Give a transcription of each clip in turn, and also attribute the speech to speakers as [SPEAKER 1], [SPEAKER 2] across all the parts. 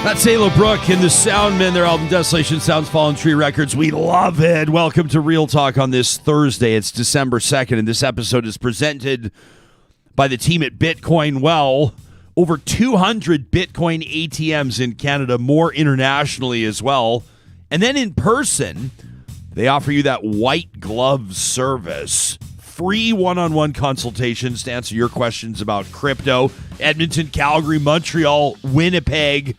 [SPEAKER 1] That's Ayla Brooke and the Soundmen, their album Desolation Sounds, Fallen Tree Records. We love it. Welcome to Real Talk on this Thursday. It's December 2nd, and this episode is presented by the team at Bitcoin Well. Over 200 Bitcoin ATMs in Canada, more internationally as well. And then in person, they offer you that white glove service. Free one-on-one consultations to answer your questions about crypto. Edmonton, Calgary, Montreal, Winnipeg.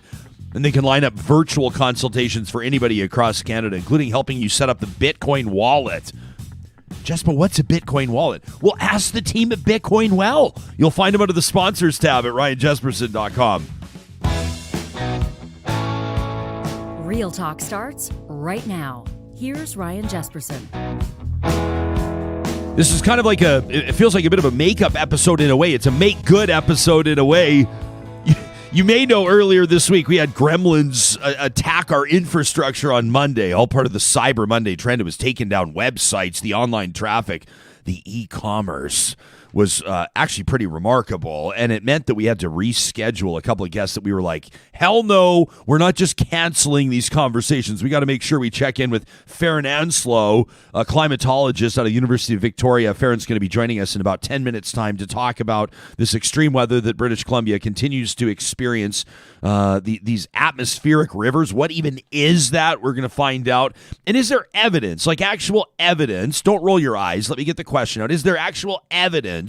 [SPEAKER 1] And they can line up virtual consultations for anybody across Canada, including helping you set up the Bitcoin wallet. Jesper, what's a Bitcoin wallet? Well, ask the team at Bitcoin Well. You'll find them under the sponsors tab at ryanjesperson.com.
[SPEAKER 2] Real Talk starts right now. Here's Ryan Jesperson.
[SPEAKER 1] This is kind of like it feels like a bit of a makeup episode in a way. It's a make good episode in a way. You may know earlier this week we had gremlins attack our infrastructure on Monday, all part of the Cyber Monday trend. It was taking down websites, the online traffic, the e-commerce was actually pretty favorable, and it meant that we had to reschedule a couple of guests that we were like, hell no, we're not just canceling these conversations. We got to make sure we check in with Faron Anslow, a climatologist out of University of Victoria. Faron's going to be joining us in about 10 minutes' time to talk about this extreme weather that British Columbia continues to experience, these atmospheric rivers. What even is that? We're going to find out. And is there evidence, like actual evidence? Don't roll your eyes. Let me get the question out. Is there actual evidence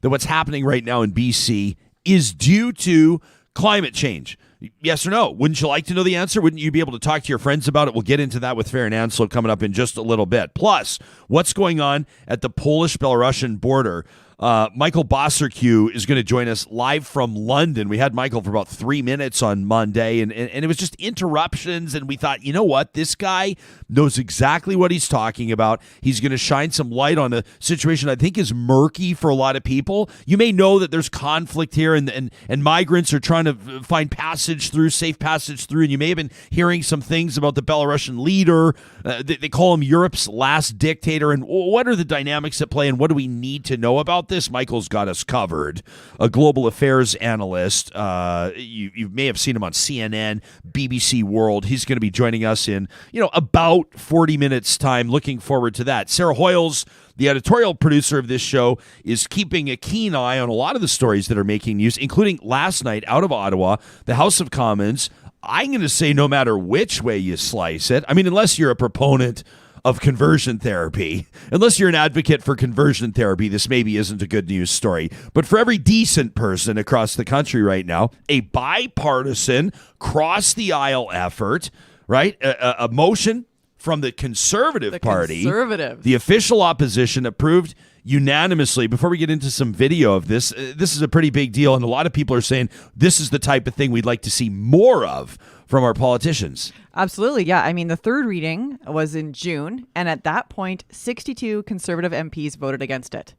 [SPEAKER 1] that what's happening right now in BC is due to climate change? Yes or no? Wouldn't you like to know the answer? Wouldn't you be able to talk to your friends about it? We'll get into that with Faron Anslow coming up in just a little bit. Plus, what's going on at the Polish-Belarusian border? Michael Bociurkiw is going to join us live from London. We had Michael for about 3 minutes on Monday, and it was just interruptions, and we thought, you know what? This guy knows exactly what he's talking about. He's going to shine some light on a situation I think is murky for a lot of people. You may know that there's conflict here, and migrants are trying to find safe passage through, and you may have been hearing some things about the Belarusian leader. They call him Europe's last dictator, and what are the dynamics at play, and what do we need to know about this? Michael's got us covered. A global affairs analyst. You may have seen him on CNN, BBC World. He's going to be joining us in about 40 minutes time. Looking forward to that. Sarah Hoyles, the editorial producer of this show, is keeping a keen eye on a lot of the stories that are making news, including last night out of Ottawa, the House of Commons. I'm going to say no matter which way you slice it, I mean, unless you're a proponent of conversion therapy, unless you're an advocate for conversion therapy, this maybe isn't a good news story. But for every decent person across the country right now, a bipartisan, cross-the-aisle effort, right? A motion from the Conservative Party, the official opposition, approved unanimously. Before we get into some video of this, this is a pretty big deal, and a lot of people are saying this is the type of thing we'd like to see more of from our politicians.
[SPEAKER 3] Absolutely, yeah. I mean, the third reading was in June, and at that point, 62 Conservative MPs voted against it.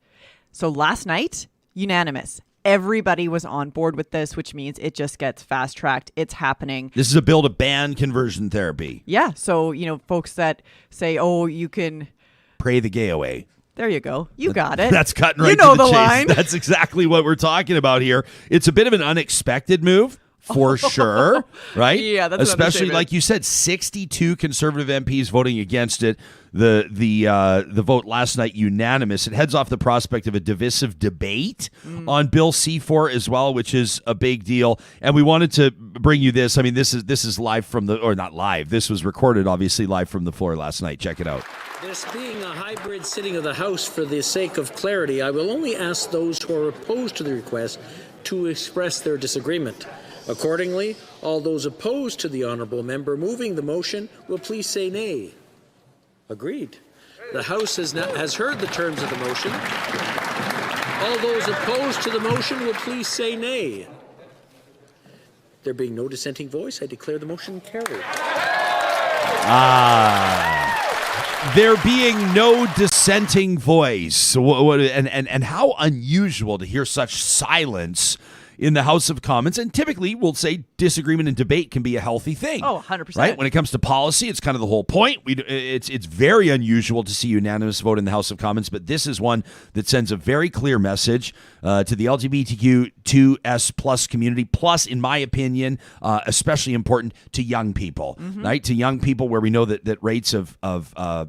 [SPEAKER 3] So last night, unanimous. Everybody was on board with this, which means it just gets fast-tracked. It's happening.
[SPEAKER 1] This is a bill to ban conversion therapy.
[SPEAKER 3] Yeah, so, folks that say, oh, you can
[SPEAKER 1] pray the gay away.
[SPEAKER 3] There you go. You got it.
[SPEAKER 1] That's cutting right to the chase. Line. That's exactly what we're talking about here. It's a bit of an unexpected move, for sure, right?
[SPEAKER 3] Yeah, that's
[SPEAKER 1] especially like you said, 62 Conservative MPs voting against it. The vote last night unanimous. It heads off the prospect of a divisive debate on Bill C4 as well, which is a big deal. And we wanted to bring you this. I mean, this is live from not live. This was recorded, obviously, live from the floor last night. Check it out.
[SPEAKER 4] This being a hybrid sitting of the House, for the sake of clarity, I will only ask those who are opposed to the request to express their disagreement. Accordingly, all those opposed to the honourable member moving the motion will please say nay. Agreed. The House has heard the terms of the motion. All those opposed to the motion will please say nay. There being no dissenting voice, I declare the motion carried.
[SPEAKER 1] There being no dissenting voice. And how unusual to hear such silence in the House of Commons. And typically, we'll say disagreement and debate can be a healthy thing.
[SPEAKER 3] Oh, 100%.
[SPEAKER 1] Right? When it comes to policy, it's kind of the whole point. It's very unusual to see a unanimous vote in the House of Commons, but this is one that sends a very clear message to the LGBTQ2S plus community, plus, in my opinion, especially important to young people, right? To young people where we know that rates of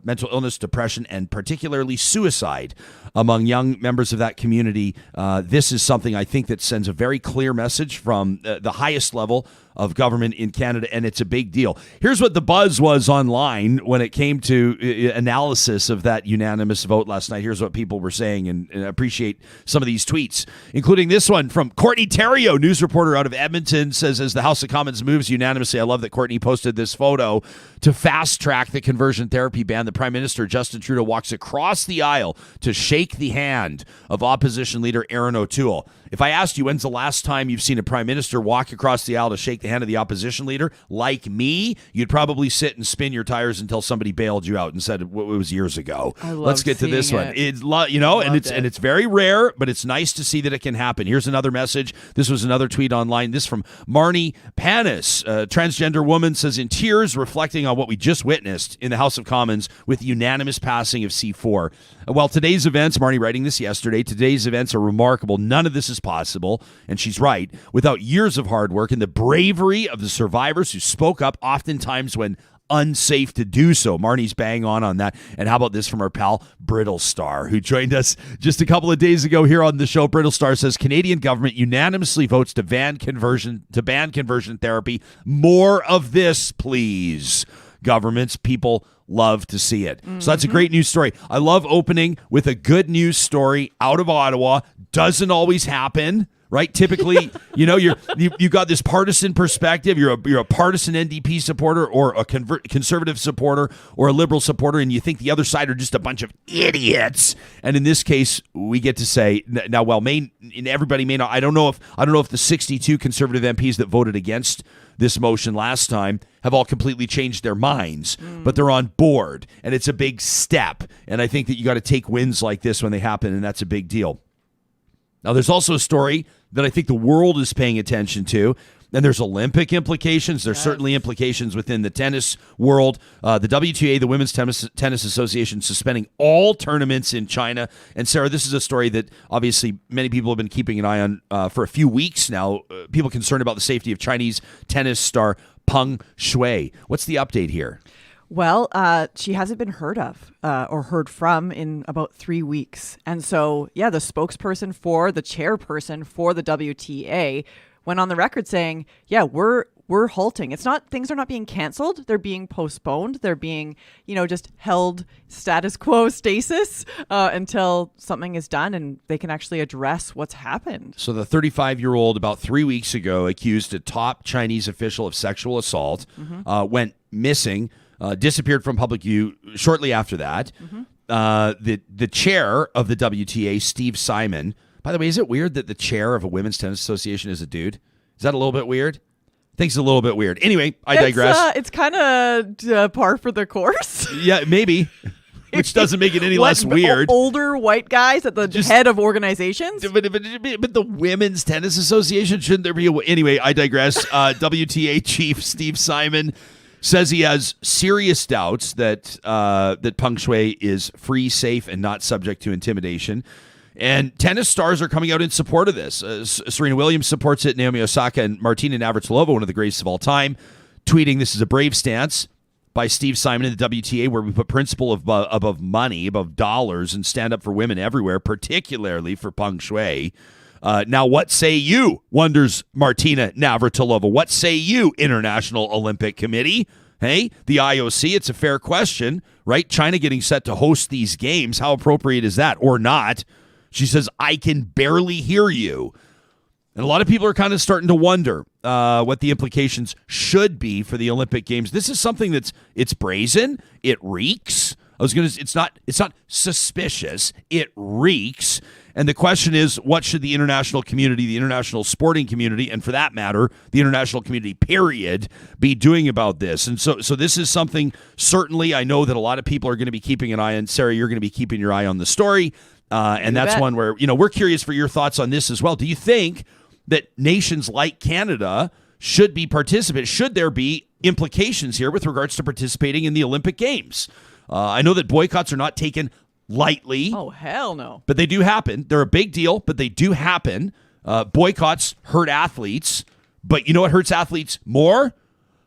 [SPEAKER 1] mental illness, depression, and particularly suicide among young members of that community, this is something I think that sends a very clear message from the highest level of government in Canada, and it's a big deal. Here's what the buzz was online when it came to analysis of that unanimous vote last night. Here's what people were saying, and I appreciate some of these tweets, including this one from Courtney Theriault, news reporter out of Edmonton, says, as the House of Commons moves unanimously, I love that Courtney posted this photo to fast-track the conversion therapy ban. The Prime Minister, Justin Trudeau, walks across the aisle to shake the hand of opposition leader Erin O'Toole. If I asked you when's the last time you've seen a prime minister walk across the aisle to shake the hand of the opposition leader, like me, you'd probably sit and spin your tires until somebody bailed you out and said it was years ago. Let's get to this one. It's and it's very rare, but it's nice to see that it can happen. Here's another message. This was another tweet online. This from Marnie Panis, a transgender woman, says, in tears, reflecting on what we just witnessed in the House of Commons with unanimous passing of C4. Well, today's events, Marnie writing this yesterday, today's events are remarkable. None of this is possible, and she's right, without years of hard work and the bravery of the survivors who spoke up, oftentimes when unsafe to do so. Marnie's bang on that. And how about this from our pal Brittle Star, who joined us just a couple of days ago here on the show. Brittle Star says, Canadian government unanimously votes to ban conversion therapy. More of this, please. Governments, people love to see it. So that's a great news story. I love opening with a good news story out of Ottawa. Doesn't always happen, right? Typically, you got this partisan perspective. You're a partisan NDP supporter or a conservative supporter or a liberal supporter, and you think the other side are just a bunch of idiots. And in this case, we get to say now, well, everybody may not. I don't know if the 62 conservative MPs that voted against this motion last time have all completely changed their minds, but they're on board, and it's a big step. And I think that you got to take wins like this when they happen, and that's a big deal. Now, there's also a story that I think the world is paying attention to, and there's Olympic implications. There's certainly implications within the tennis world. The WTA, the Women's Tennis Association, suspending all tournaments in China. And Sarah, this is a story that obviously many people have been keeping an eye on for a few weeks now. People concerned about the safety of Chinese tennis star Peng Shuai. What's the update here?
[SPEAKER 3] Well, she hasn't been heard of or heard from in about 3 weeks. And so, the spokesperson for the chairperson for the WTA went on the record saying, we're halting. Things are not being canceled. They're being postponed. They're being, just held status quo stasis until something is done and they can actually address what's happened.
[SPEAKER 1] So the 35-year-old about 3 weeks ago accused a top Chinese official of sexual assault, went missing, disappeared from public view shortly after that. The chair of the WTA, Steve Simon. By the way, is it weird that the chair of a women's tennis association is a dude? Is that a little bit weird? I think it's a little bit weird. Anyway, I digress.
[SPEAKER 3] It's kind of par for the course.
[SPEAKER 1] Yeah, maybe. Which doesn't make it any less weird.
[SPEAKER 3] Older white guys at the head of organizations?
[SPEAKER 1] But the Women's Tennis Association, shouldn't there be a... Anyway, I digress. WTA chief Steve Simon says he has serious doubts that Peng Shuai is free, safe, and not subject to intimidation. And tennis stars are coming out in support of this. Serena Williams supports it. Naomi Osaka and Martina Navratilova, one of the greatest of all time, tweeting, "This is a brave stance by Steve Simon in the WTA, where we put principle above money, above dollars, and stand up for women everywhere, particularly for Peng Shuai." Now, what say you? Wonders Martina Navratilova. What say you, International Olympic Committee? Hey, the IOC, it's a fair question, right? China getting set to host these games. How appropriate is that or not? She says, I can barely hear you. And a lot of people are kind of starting to wonder what the implications should be for the Olympic Games. This is something it's brazen. It reeks. It's not suspicious. It reeks. And the question is, what should the international community, the international sporting community, and for that matter, the international community, period, be doing about this? And so this is something, certainly, I know that a lot of people are going to be keeping an eye on. Sarah, you're going to be keeping your eye on the story. And that's one where, we're curious for your thoughts on this as well. Do you think that nations like Canada should be participants. Should there be implications here with regards to participating in the Olympic Games? I know that boycotts are not taken lightly.
[SPEAKER 3] Oh, hell no.
[SPEAKER 1] But they do happen. They're a big deal, but they do happen. Boycotts hurt athletes. But you know what hurts athletes more?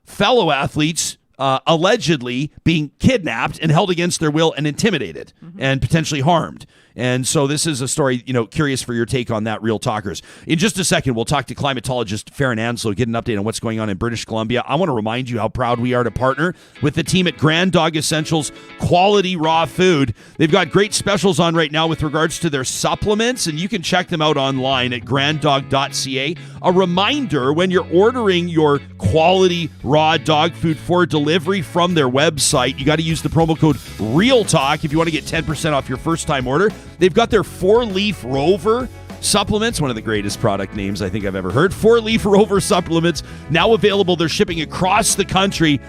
[SPEAKER 1] Fellow athletes allegedly being kidnapped and held against their will and intimidated and potentially harmed. And so this is a story, curious for your take on that, Real Talkers. In just a second, we'll talk to climatologist Faron Anslow, get an update on what's going on in British Columbia. I want to remind you how proud we are to partner with the team at Grand Dog Essentials Quality Raw Food. They've got great specials on right now with regards to their supplements, and you can check them out online at granddog.ca. A reminder, when you're ordering your quality raw dog food for delivery from their website, you got to use the promo code REALTALK if you want to get 10% off your first-time order. They've got their 4-Leaf Rover supplements, one of the greatest product names I think I've ever heard. 4-Leaf Rover supplements, now available. They're shipping across the country,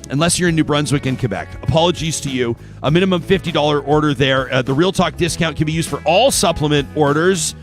[SPEAKER 1] unless you're in New Brunswick and Quebec. Apologies to you. A minimum $50 order there. The Real Talk discount can be used for all supplement orders.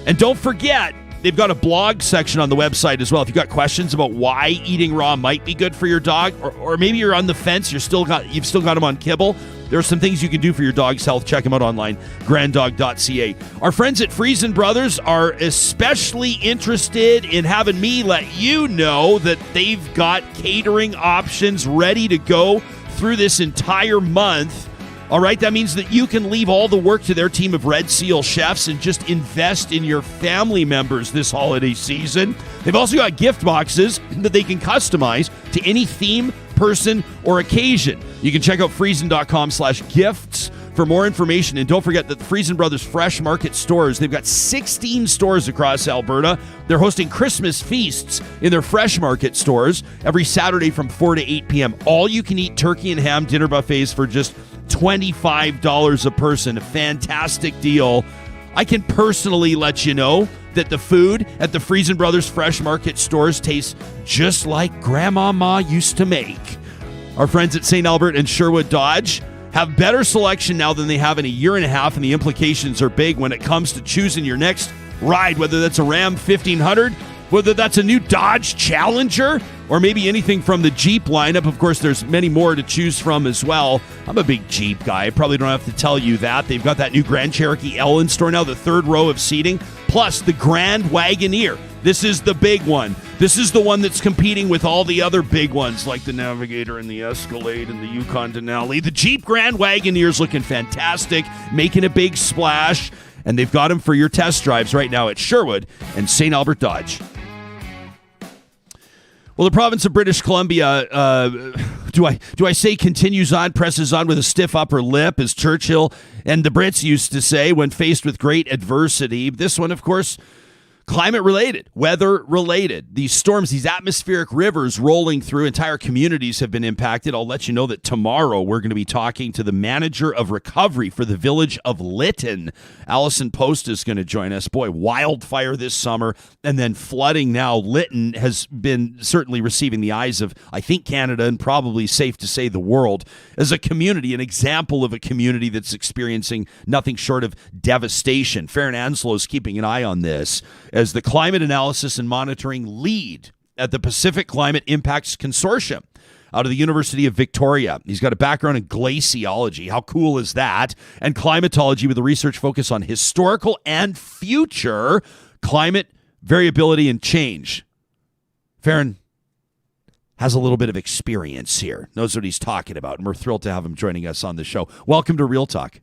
[SPEAKER 1] And don't forget, they've got a blog section on the website as well. If you've got questions about why eating raw might be good for your dog, or maybe you're on the fence, you've still got them on kibble, there are some things you can do for your dog's health. Check them out online, granddog.ca. Our friends at Friesen Brothers are especially interested in having me let you know that they've got catering options ready to go through this entire month. All right, that means that you can leave all the work to their team of Red Seal chefs and just invest in your family members this holiday season. They've also got gift boxes that they can customize to any theme, person, or occasion. You can check out friesen.com/gifts for more information. And don't forget that the Friesen Brothers Fresh Market stores, they've got 16 stores across Alberta. They're hosting Christmas feasts in their Fresh Market stores every Saturday from 4 to 8 p.m. All you can eat turkey and ham dinner buffets for just $25 a person. A fantastic deal. I can personally let you know that the food at the Friesen Brothers Fresh Market stores tastes just like Grandmama used to make. Our friends at St. Albert and Sherwood Dodge have better selection now than they have in a year and a half, and the implications are big when it comes to choosing your next ride, whether that's a Ram 1500, whether that's a new Dodge Challenger, or maybe anything from the Jeep lineup. Of course, there's many more to choose from as well. I'm a big Jeep guy. I probably don't have to tell you that. They've got that new Grand Cherokee L in store now, the third row of seating, plus the Grand Wagoneer. This is the big one. This is the one that's competing with all the other big ones like the Navigator and the Escalade and the Yukon Denali. The Jeep Grand Wagoneer's looking fantastic, making a big splash, and they've got them for your test drives right now at Sherwood and St. Albert Dodge. Well, the province of British Columbia, do I say continues on, presses on with a stiff upper lip, as Churchill and the Brits used to say when faced with great adversity. This one, of course, climate-related, weather-related. These storms, these atmospheric rivers rolling through, entire communities have been impacted. I'll let you know that tomorrow we're going to be talking to the manager of recovery for the village of Lytton. Allison Post is going to join us. Boy, wildfire this summer and then flooding now. Lytton has been certainly receiving the eyes of, I think, Canada and probably safe to say the world as a community, an example of a community that's experiencing nothing short of devastation. Faron Anslow is keeping an eye on this as the climate analysis and monitoring lead at the Pacific Climate Impacts Consortium out of the University of Victoria. He's got a background in glaciology. How cool is that? And climatology with a research focus on historical and future climate variability and change. Faron has a little bit of experience here, knows what he's talking about, and we're thrilled to have him joining us on the show. Welcome to Real Talk.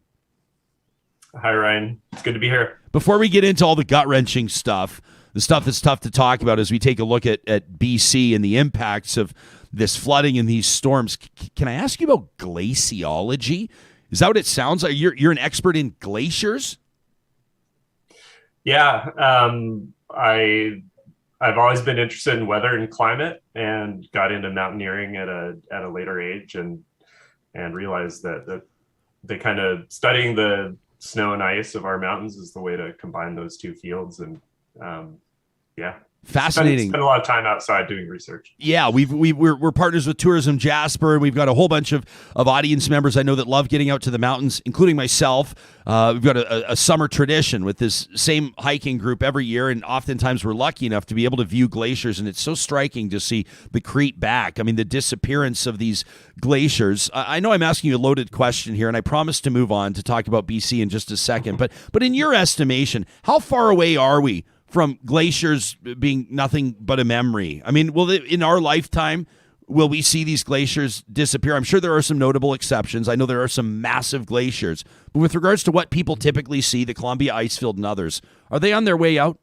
[SPEAKER 5] Hi, Ryan. It's good to be here.
[SPEAKER 1] Before we get into all the gut-wrenching stuff, the stuff that's tough to talk about as we take a look at BC and the impacts of this flooding and these storms, can I ask you about glaciology? Is that what it sounds like? You're an expert in glaciers?
[SPEAKER 5] Yeah. I've always been interested in weather and climate and got into mountaineering at a later age and realized that they kind of studying the snow and ice of our mountains is the way to combine those two fields. And
[SPEAKER 1] Fascinating.
[SPEAKER 5] Spend a lot of time outside doing research.
[SPEAKER 1] Yeah, we're partners with Tourism Jasper, and we've got a whole bunch of audience members I know that love getting out to the mountains, including myself. We've got a summer tradition with this same hiking group every year, and oftentimes we're lucky enough to be able to view glaciers, and it's so striking to see the creep back. I mean, the disappearance of these glaciers. I know I'm asking you a loaded question here, and I promise to move on to talk about BC in just a second, but in your estimation, how far away are we from glaciers being nothing but a memory? I mean, in our lifetime, will we see these glaciers disappear? I'm sure there are some notable exceptions. I know there are some massive glaciers. But with regards to what people typically see, the Columbia Icefield and others, are they on their way out?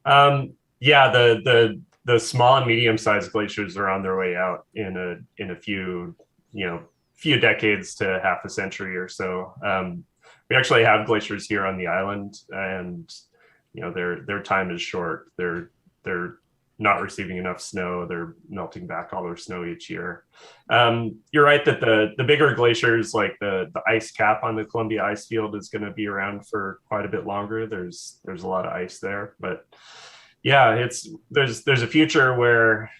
[SPEAKER 5] Yeah, the small and medium-sized glaciers are on their way out in a few decades to half a century or so. We actually have glaciers here on the island, and their time is short. They're not receiving enough snow. They're melting back all their snow each year. You're right that the bigger glaciers, like the ice cap on the Columbia Icefield, is going to be around for quite a bit longer. There's a lot of ice there, but yeah, there's a future where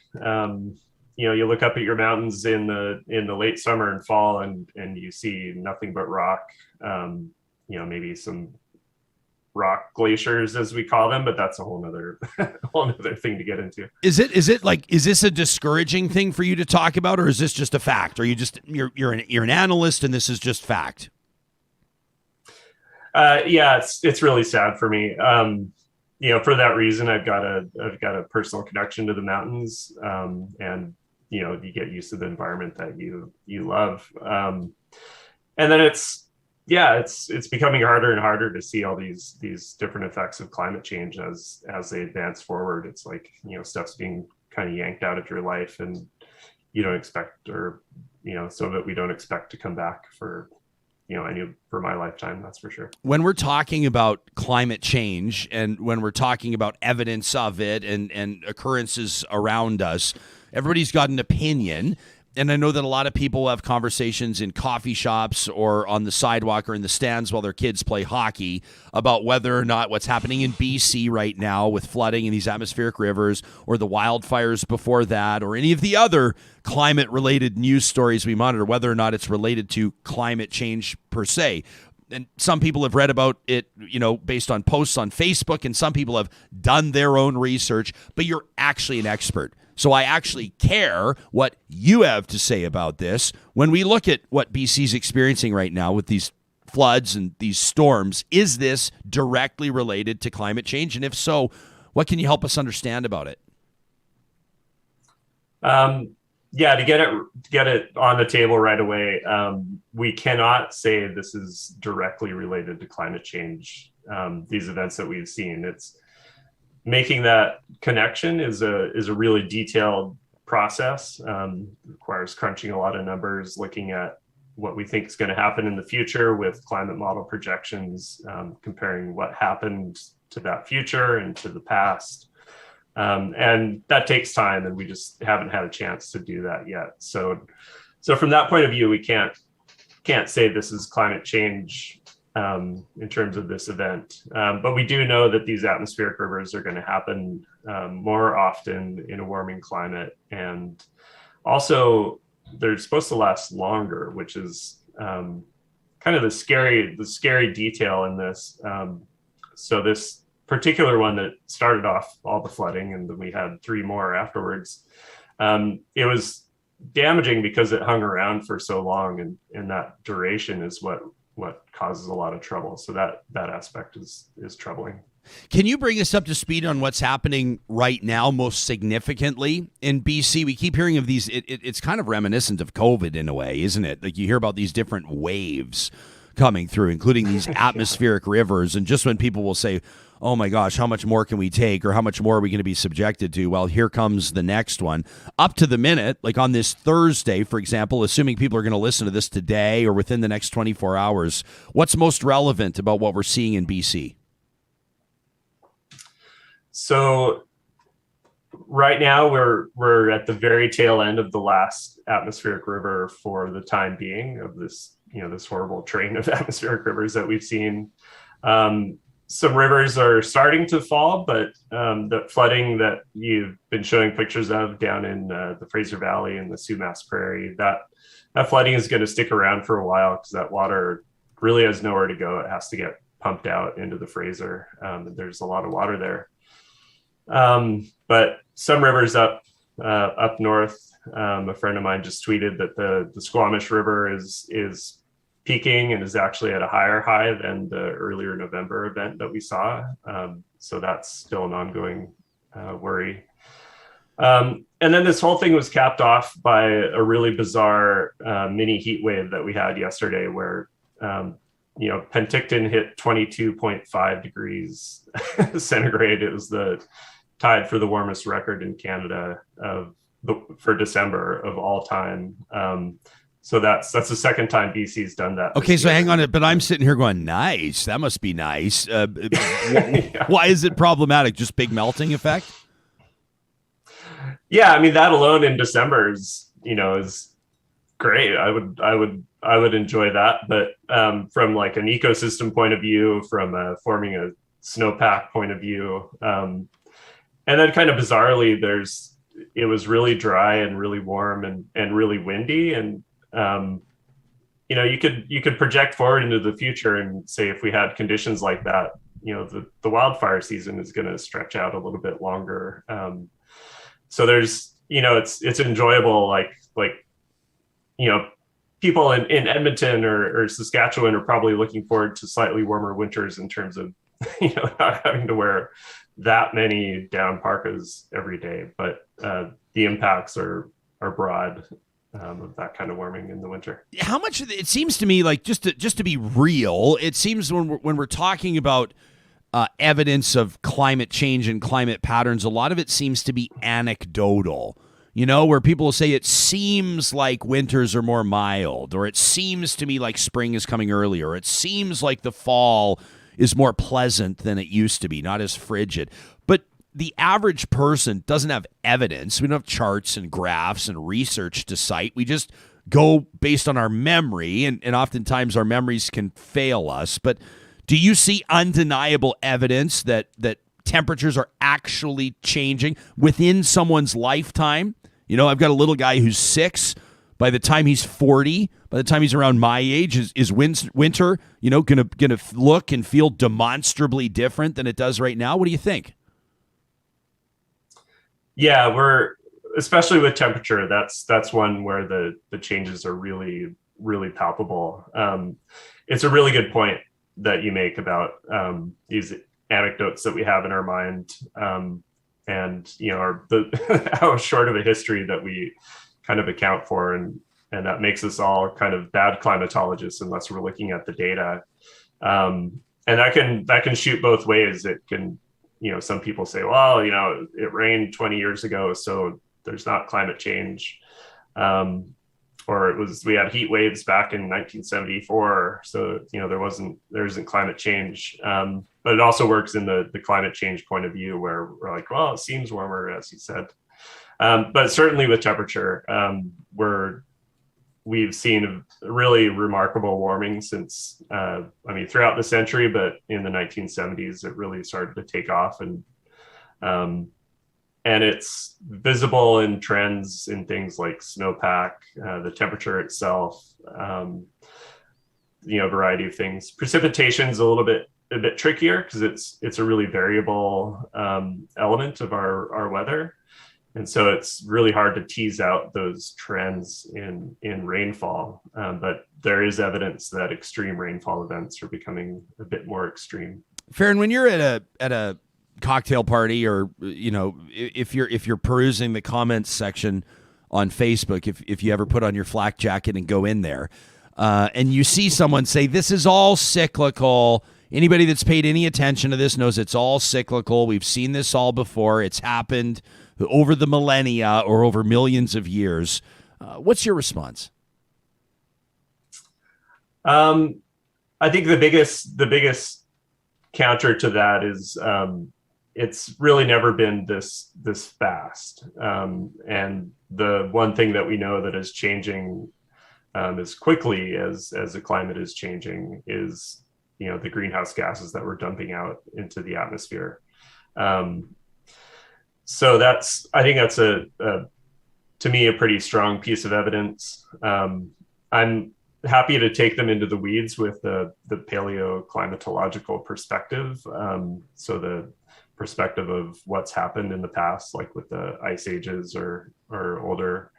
[SPEAKER 5] you look up at your mountains in the late summer and fall, and you see nothing but rock. Maybe some rock glaciers, as we call them, but that's a whole nother thing to get into.
[SPEAKER 1] Is this a discouraging thing for you to talk about, or is this just a fact? Or you're an analyst and this is just fact?
[SPEAKER 5] Yeah, it's really sad for me. For that reason, I've got a personal connection to the mountains, and you get used to the environment that you love. And then it's becoming harder and harder to see all these different effects of climate change as they advance forward. It's like, stuff's being kind of yanked out of your life, and you don't expect, or some of it we don't expect to come back for for my lifetime, that's for sure. When
[SPEAKER 1] we're talking about climate change, and when we're talking about evidence of it and occurrences around us, everybody's got an opinion. And I know that a lot of people have conversations in coffee shops or on the sidewalk or in the stands while their kids play hockey about whether or not what's happening in BC right now with flooding in these atmospheric rivers, or the wildfires before that, or any of the other climate-related news stories we monitor, whether or not it's related to climate change per se. And some people have read about it, based on posts on Facebook, and some people have done their own research, but you're actually an expert. So I actually care what you have to say about this. When we look at what BC's experiencing right now with these floods and these storms, is this directly related to climate change? And if so, what can you help us understand about it?
[SPEAKER 5] Yeah, to get it on the table right away, we cannot say this is directly related to climate change. These events that we've seen, it's making that connection is a really detailed process. Requires crunching a lot of numbers, looking at what we think is going to happen in the future with climate model projections, comparing what happened to that future and to the past. And that takes time, and we just haven't had a chance to do that yet. So from that point of view, we can't say this is climate change in terms of this event. But we do know that these atmospheric rivers are going to happen more often in a warming climate. And also they're supposed to last longer, which is kind of the scary detail in this. So this particular one that started off all the flooding, and then we had 3 more afterwards, it was damaging because it hung around for so long, and that duration is what causes a lot of trouble. So that aspect is troubling.
[SPEAKER 1] Can you bring us up to speed on what's happening right now, most significantly in BC? We keep hearing of these. It's kind of reminiscent of COVID in a way, isn't it? Like, you hear about these different waves coming through, including these atmospheric rivers. And just when people will say, oh my gosh, how much more can we take, or how much more are we going to be subjected to? Well, here comes the next one. Up to the minute, like on this Thursday, for example, assuming people are going to listen to this today or within the next 24 hours, what's most relevant about what we're seeing in BC? So
[SPEAKER 5] right now we're at the very tail end of the last atmospheric river for the time being of this, this horrible train of atmospheric rivers that we've seen. some rivers are starting to fall, but the flooding that you've been showing pictures of down in the Fraser Valley and the Sumas Prairie, that flooding is going to stick around for a while because that water really has nowhere to go. It has to get pumped out into the Fraser. There's a lot of water there. But some rivers up north, a friend of mine just tweeted that the Squamish River is peaking and is actually at a higher high than the earlier November event that we saw. So that's still an ongoing worry. And then this whole thing was capped off by a really bizarre mini heat wave that we had yesterday where, Penticton hit 22.5 degrees centigrade. It was tied for the warmest record in Canada for December of all time. So that's the second time BC's done that.
[SPEAKER 1] Okay, so hang on, but I'm sitting here going, nice. That must be nice.
[SPEAKER 5] Yeah.
[SPEAKER 1] Why is it problematic? Just big melting effect?
[SPEAKER 5] Yeah, I mean that alone in December is great. I would enjoy that, but from like an ecosystem point of view, from forming a snowpack point of view, and then kind of bizarrely, it was really dry and really warm and really windy, and you could project forward into the future and say if we had conditions like that, the wildfire season is going to stretch out a little bit longer. So there's, it's enjoyable, like people in Edmonton or Saskatchewan are probably looking forward to slightly warmer winters in terms of, not having to wear that many down parkas every day. But the impacts are broad of that kind of warming in the winter.
[SPEAKER 1] How much it seems to me like just to be real, it seems when we're talking about evidence of climate change and climate patterns, a lot of it seems to be anecdotal. Where people will say it seems like winters are more mild, or it seems to me like spring is coming earlier, or it seems like the fall is more pleasant than it used to be, not as frigid. But the average person doesn't have evidence. We don't have charts and graphs and research to cite. We just go based on our memory, and oftentimes our memories can fail us. But do you see undeniable evidence that temperatures are actually changing within someone's lifetime? I've got a little guy who's 6. By the time he's 40, by the time he's around my age, is winter, gonna look and feel demonstrably different than it does right now? What do you think?
[SPEAKER 5] Yeah, we're especially with temperature. That's one where the changes are really, really palpable. It's a really good point that you make about these anecdotes that we have in our mind, and how short of a history that we kind of account for, and that makes us all kind of bad climatologists unless we're looking at the data. And that can shoot both ways. It can, some people say, well, it rained 20 years ago, so there's not climate change. Or we had heat waves back in 1974. So, there isn't climate change. But it also works in the climate change point of view where we're like, well, it seems warmer, as you said. But certainly with temperature, we've seen a really remarkable warming since, throughout the century, but in the 1970s, it really started to take off. And it's visible in trends in things like snowpack, the temperature itself, a variety of things. Precipitation's a bit trickier because it's a really variable element of our weather. And so it's really hard to tease out those trends in rainfall. But there is evidence that extreme rainfall events are becoming a bit more extreme.
[SPEAKER 1] Faron, when you're at a cocktail party, or if you're perusing the comments section on Facebook, if you ever put on your flak jacket and go in there, and you see someone say this is all cyclical, anybody that's paid any attention to this knows it's all cyclical, we've seen this all before, it's happened over the millennia or over millions of years, what's your response?
[SPEAKER 5] I think the biggest counter to that is it's really never been this fast. And the one thing that we know that is changing as quickly as the climate is changing is, the greenhouse gases that we're dumping out into the atmosphere. So I think that's to me, a pretty strong piece of evidence. I'm happy to take them into the weeds with the paleoclimatological perspective. So the perspective of what's happened in the past, like with the ice ages or older.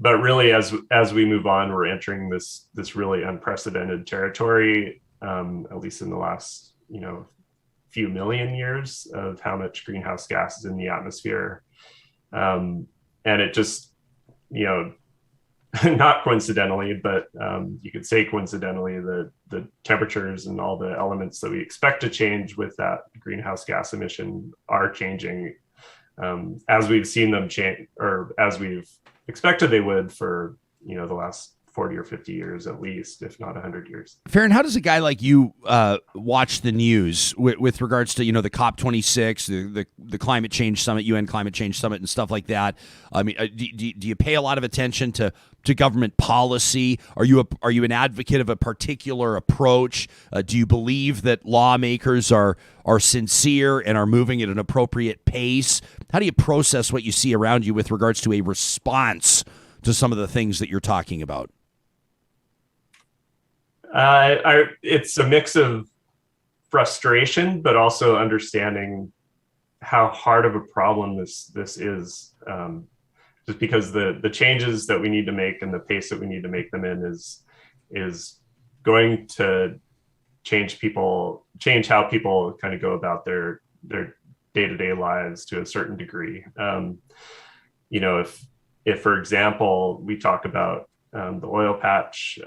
[SPEAKER 5] But really, as we move on, we're entering this really unprecedented territory, at least in the last few million years, of how much greenhouse gas is in the atmosphere. And it just, not coincidentally, but you could say coincidentally, the temperatures and all the elements that we expect to change with that greenhouse gas emission are changing, as we've seen them change, or as we've expected they would for the last 40 or 50 years at least, if not 100 years.
[SPEAKER 1] Farron, how does a guy like you watch the news with regards to the COP26, the climate change summit, UN climate change summit, and stuff like that? I mean, do you pay a lot of attention to government policy? Are you an advocate of a particular approach? Do you believe that lawmakers are sincere and are moving at an appropriate pace? How do you process what you see around you with regards to a response to some of the things that you're talking about?
[SPEAKER 5] It's a mix of frustration, but also understanding how hard of a problem this is. Just because the changes that we need to make and the pace that we need to make them in is going to change how people kind of go about their day-to-day lives to a certain degree. If for example, we talk about the oil patch,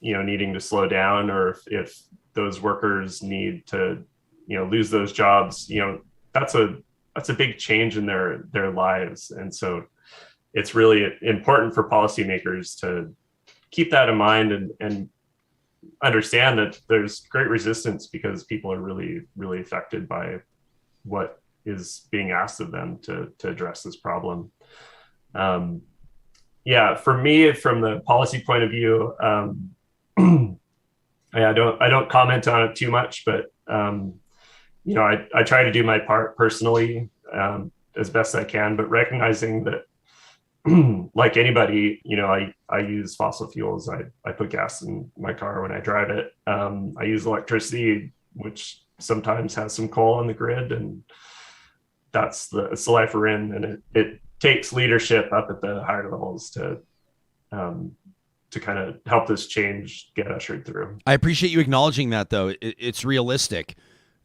[SPEAKER 5] needing to slow down, or if those workers need to, lose those jobs, that's a big change in their lives. And so it's really important for policymakers to keep that in mind and understand that there's great resistance because people are really, really affected by what is being asked of them to address this problem. For me, from the policy point of view, I don't comment on it too much, but I try to do my part personally as best I can, but recognizing that like anybody, I use fossil fuels. I put gas in my car when I drive it. I use electricity, which sometimes has some coal on the grid, and it's the life we're in. And it takes leadership up at the higher levels to kind of help this change get ushered through.
[SPEAKER 1] I appreciate you acknowledging that, though. It's realistic.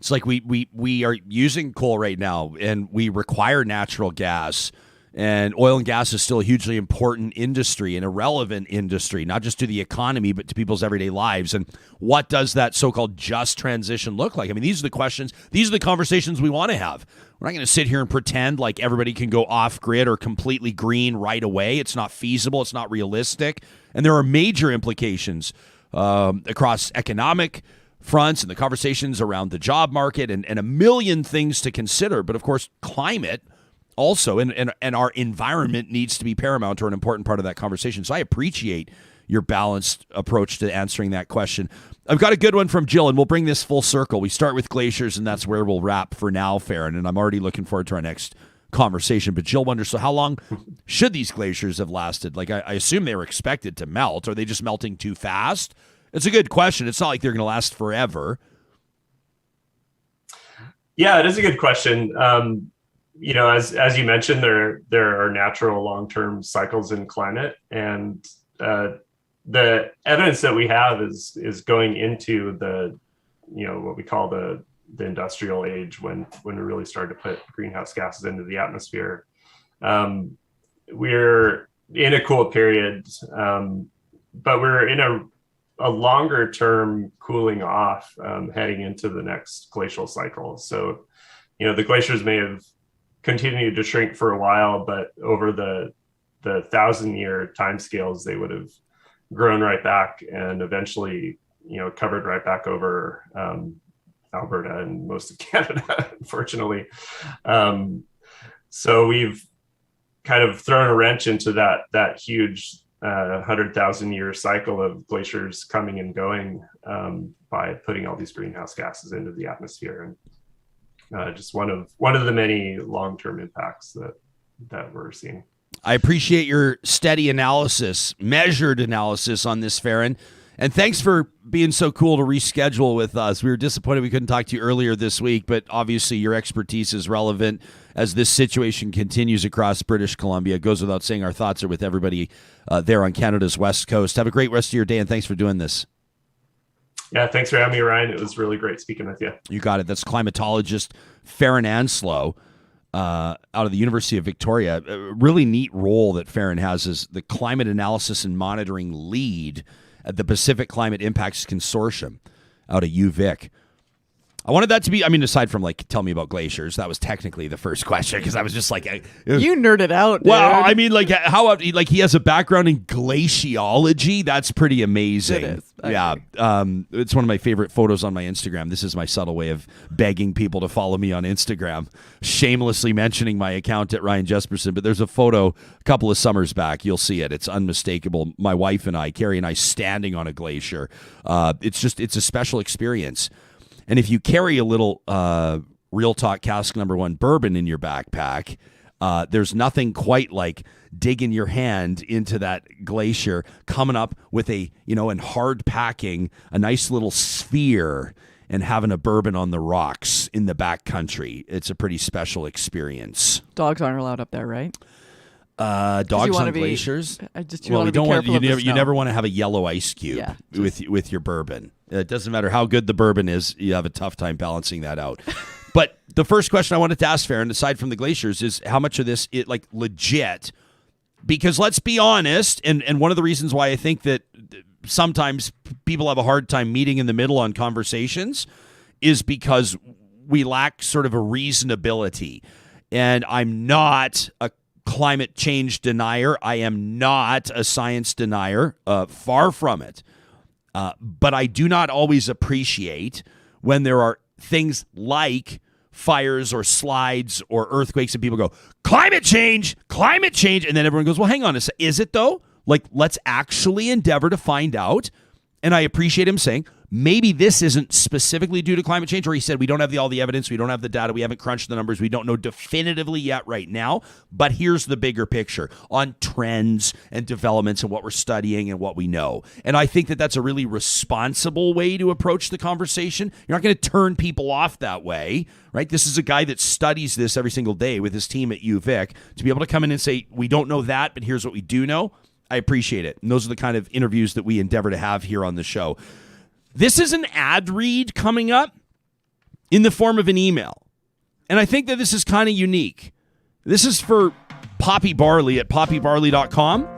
[SPEAKER 1] It's like we are using coal right now, and we require natural gas. And oil and gas is still a hugely important industry, an irrelevant industry, not just to the economy, but to people's everyday lives. And what does that so-called just transition look like? I mean, these are the questions, these are the conversations we want to have. We're not going to sit here and pretend like everybody can go off-grid or completely green right away. It's not feasible. It's not realistic. And there are major implications across economic fronts and the conversations around the job market and a million things to consider. But, of course, climate also, and our environment needs to be paramount or an important part of that conversation. So I appreciate your balanced approach to answering that question. I've got a good one from Jill, and we'll bring this full circle. We start with glaciers, and that's where we'll wrap for now, Farron, and I'm already looking forward to our next conversation. But Jill wonders, so how long should these glaciers have lasted? Like, I assume they were expected to melt. Are they just melting too fast? It's a good question. It's not like they're going to last forever.
[SPEAKER 5] Yeah, it is a good question. As you mentioned, there are natural long-term cycles in climate, and the evidence that we have is going into the what we call the industrial age, when we really started to put greenhouse gases into the atmosphere. We're in a cool period, but we're in a longer term cooling off, heading into the next glacial cycle. So the glaciers may have continued to shrink for a while, but over the 1,000-year timescales, they would have grown right back and eventually, covered right back over Alberta and most of Canada, unfortunately. So we've kind of thrown a wrench into that huge 100,000-year cycle of glaciers coming and going by putting all these greenhouse gases into the atmosphere, and just one of the many long-term impacts that we're seeing.
[SPEAKER 1] I appreciate your steady analysis, measured analysis on this, Faron. And thanks for being so cool to reschedule with us. We were disappointed we couldn't talk to you earlier this week, but obviously your expertise is relevant as this situation continues across British Columbia. It goes without saying our thoughts are with everybody there on Canada's West Coast. Have a great rest of your day, and thanks for doing this.
[SPEAKER 5] Yeah, thanks for having me, Ryan. It was really great speaking with you.
[SPEAKER 1] You got it. That's climatologist Faron Anslow out of the University of Victoria. A really neat role that Faron has as the climate analysis and monitoring lead at the Pacific Climate Impacts Consortium out of UVic. I wanted that to be, aside from tell me about glaciers, that was technically the first question because I was just like,
[SPEAKER 3] you nerded out, dude.
[SPEAKER 1] Well, how he has a background in glaciology. That's pretty amazing.
[SPEAKER 3] It is.
[SPEAKER 1] Yeah. It's one of my favorite photos on my Instagram. This is my subtle way of begging people to follow me on Instagram, shamelessly mentioning my account at Ryan Jesperson. But there's a photo a couple of summers back. You'll see it. It's unmistakable. My wife and I, Carrie and I, standing on a glacier. It's a special experience. And if you carry a little Real Talk Cask No. 1 bourbon in your backpack, there's nothing quite like digging your hand into that glacier, coming up with and hard packing a nice little sphere and having a bourbon on the rocks in the back country. It's a pretty special experience.
[SPEAKER 3] Dogs aren't allowed up there, right?
[SPEAKER 1] Dogs on glaciers? You never want to have a yellow ice cube with your bourbon. It doesn't matter how good the bourbon is, you have a tough time balancing that out. But the first question I wanted to ask, Faron, aside from the glaciers, is how much of this is legit? Because let's be honest, and one of the reasons why I think that sometimes people have a hard time meeting in the middle on conversations is because we lack sort of a reasonability. And I'm not a climate change denier. I am not a science denier. Far from it. But I do not always appreciate when there are things like fires or slides or earthquakes and people go, climate change. And then everyone goes, well, hang on a second. Is it though? Let's actually endeavor to find out. And I appreciate him saying, maybe this isn't specifically due to climate change, or he said, we don't have all the evidence, we don't have the data, we haven't crunched the numbers, we don't know definitively yet right now, but here's the bigger picture on trends and developments and what we're studying and what we know. And I think that that's a really responsible way to approach the conversation. You're not going to turn people off that way, right? This is a guy that studies this every single day with his team at UVic. To be able to come in and say, we don't know that, but here's what we do know, I appreciate it. And those are the kind of interviews that we endeavor to have here on the show. This is an ad read coming up in the form of an email. And I think that this is kind of unique. This is for Poppy Barley at poppybarley.com.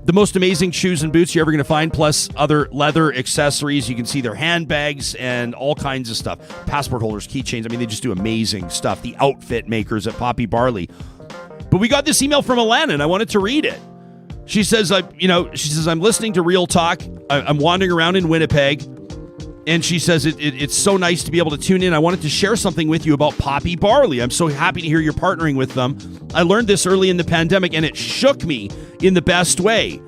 [SPEAKER 1] The most amazing shoes and boots you're ever going to find, plus other leather accessories. You can see their handbags and all kinds of stuff. Passport holders, keychains. They just do amazing stuff. The outfit makers at Poppy Barley. But we got this email from Alana, and I wanted to read it. She says, I'm listening to Real Talk. I'm wandering around in Winnipeg. And she says, it's so nice to be able to tune in. I wanted to share something with you about Poppy Barley. I'm so happy to hear you're partnering with them. I learned this early in the pandemic, and it shook me in the best way.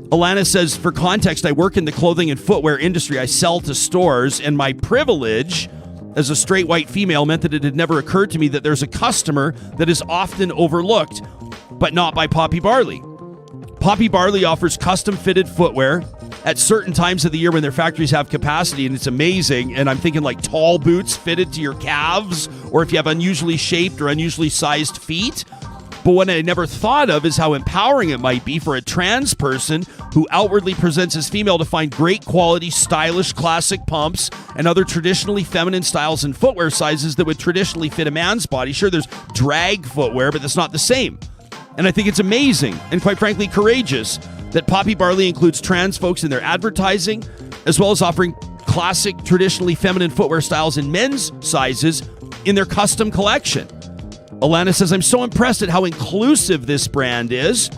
[SPEAKER 1] Alana says, for context, I work in the clothing and footwear industry. I sell to stores, and my privilege as a straight white female meant that it had never occurred to me that there's a customer that is often overlooked, but not by Poppy Barley. Poppy Barley offers custom-fitted footwear at certain times of the year when their factories have capacity, and it's amazing. And I'm thinking tall boots fitted to your calves, or if you have unusually shaped or unusually sized feet. But what I never thought of is how empowering it might be for a trans person who outwardly presents as female to find great quality, stylish, classic pumps and other traditionally feminine styles and footwear sizes that would traditionally fit a man's body. Sure, there's drag footwear, but that's not the same. And I think it's amazing and quite frankly courageous that Poppy Barley includes trans folks in their advertising, as well as offering classic, traditionally feminine footwear styles in men's sizes in their custom collection. Alana says, I'm so impressed at how inclusive this brand is.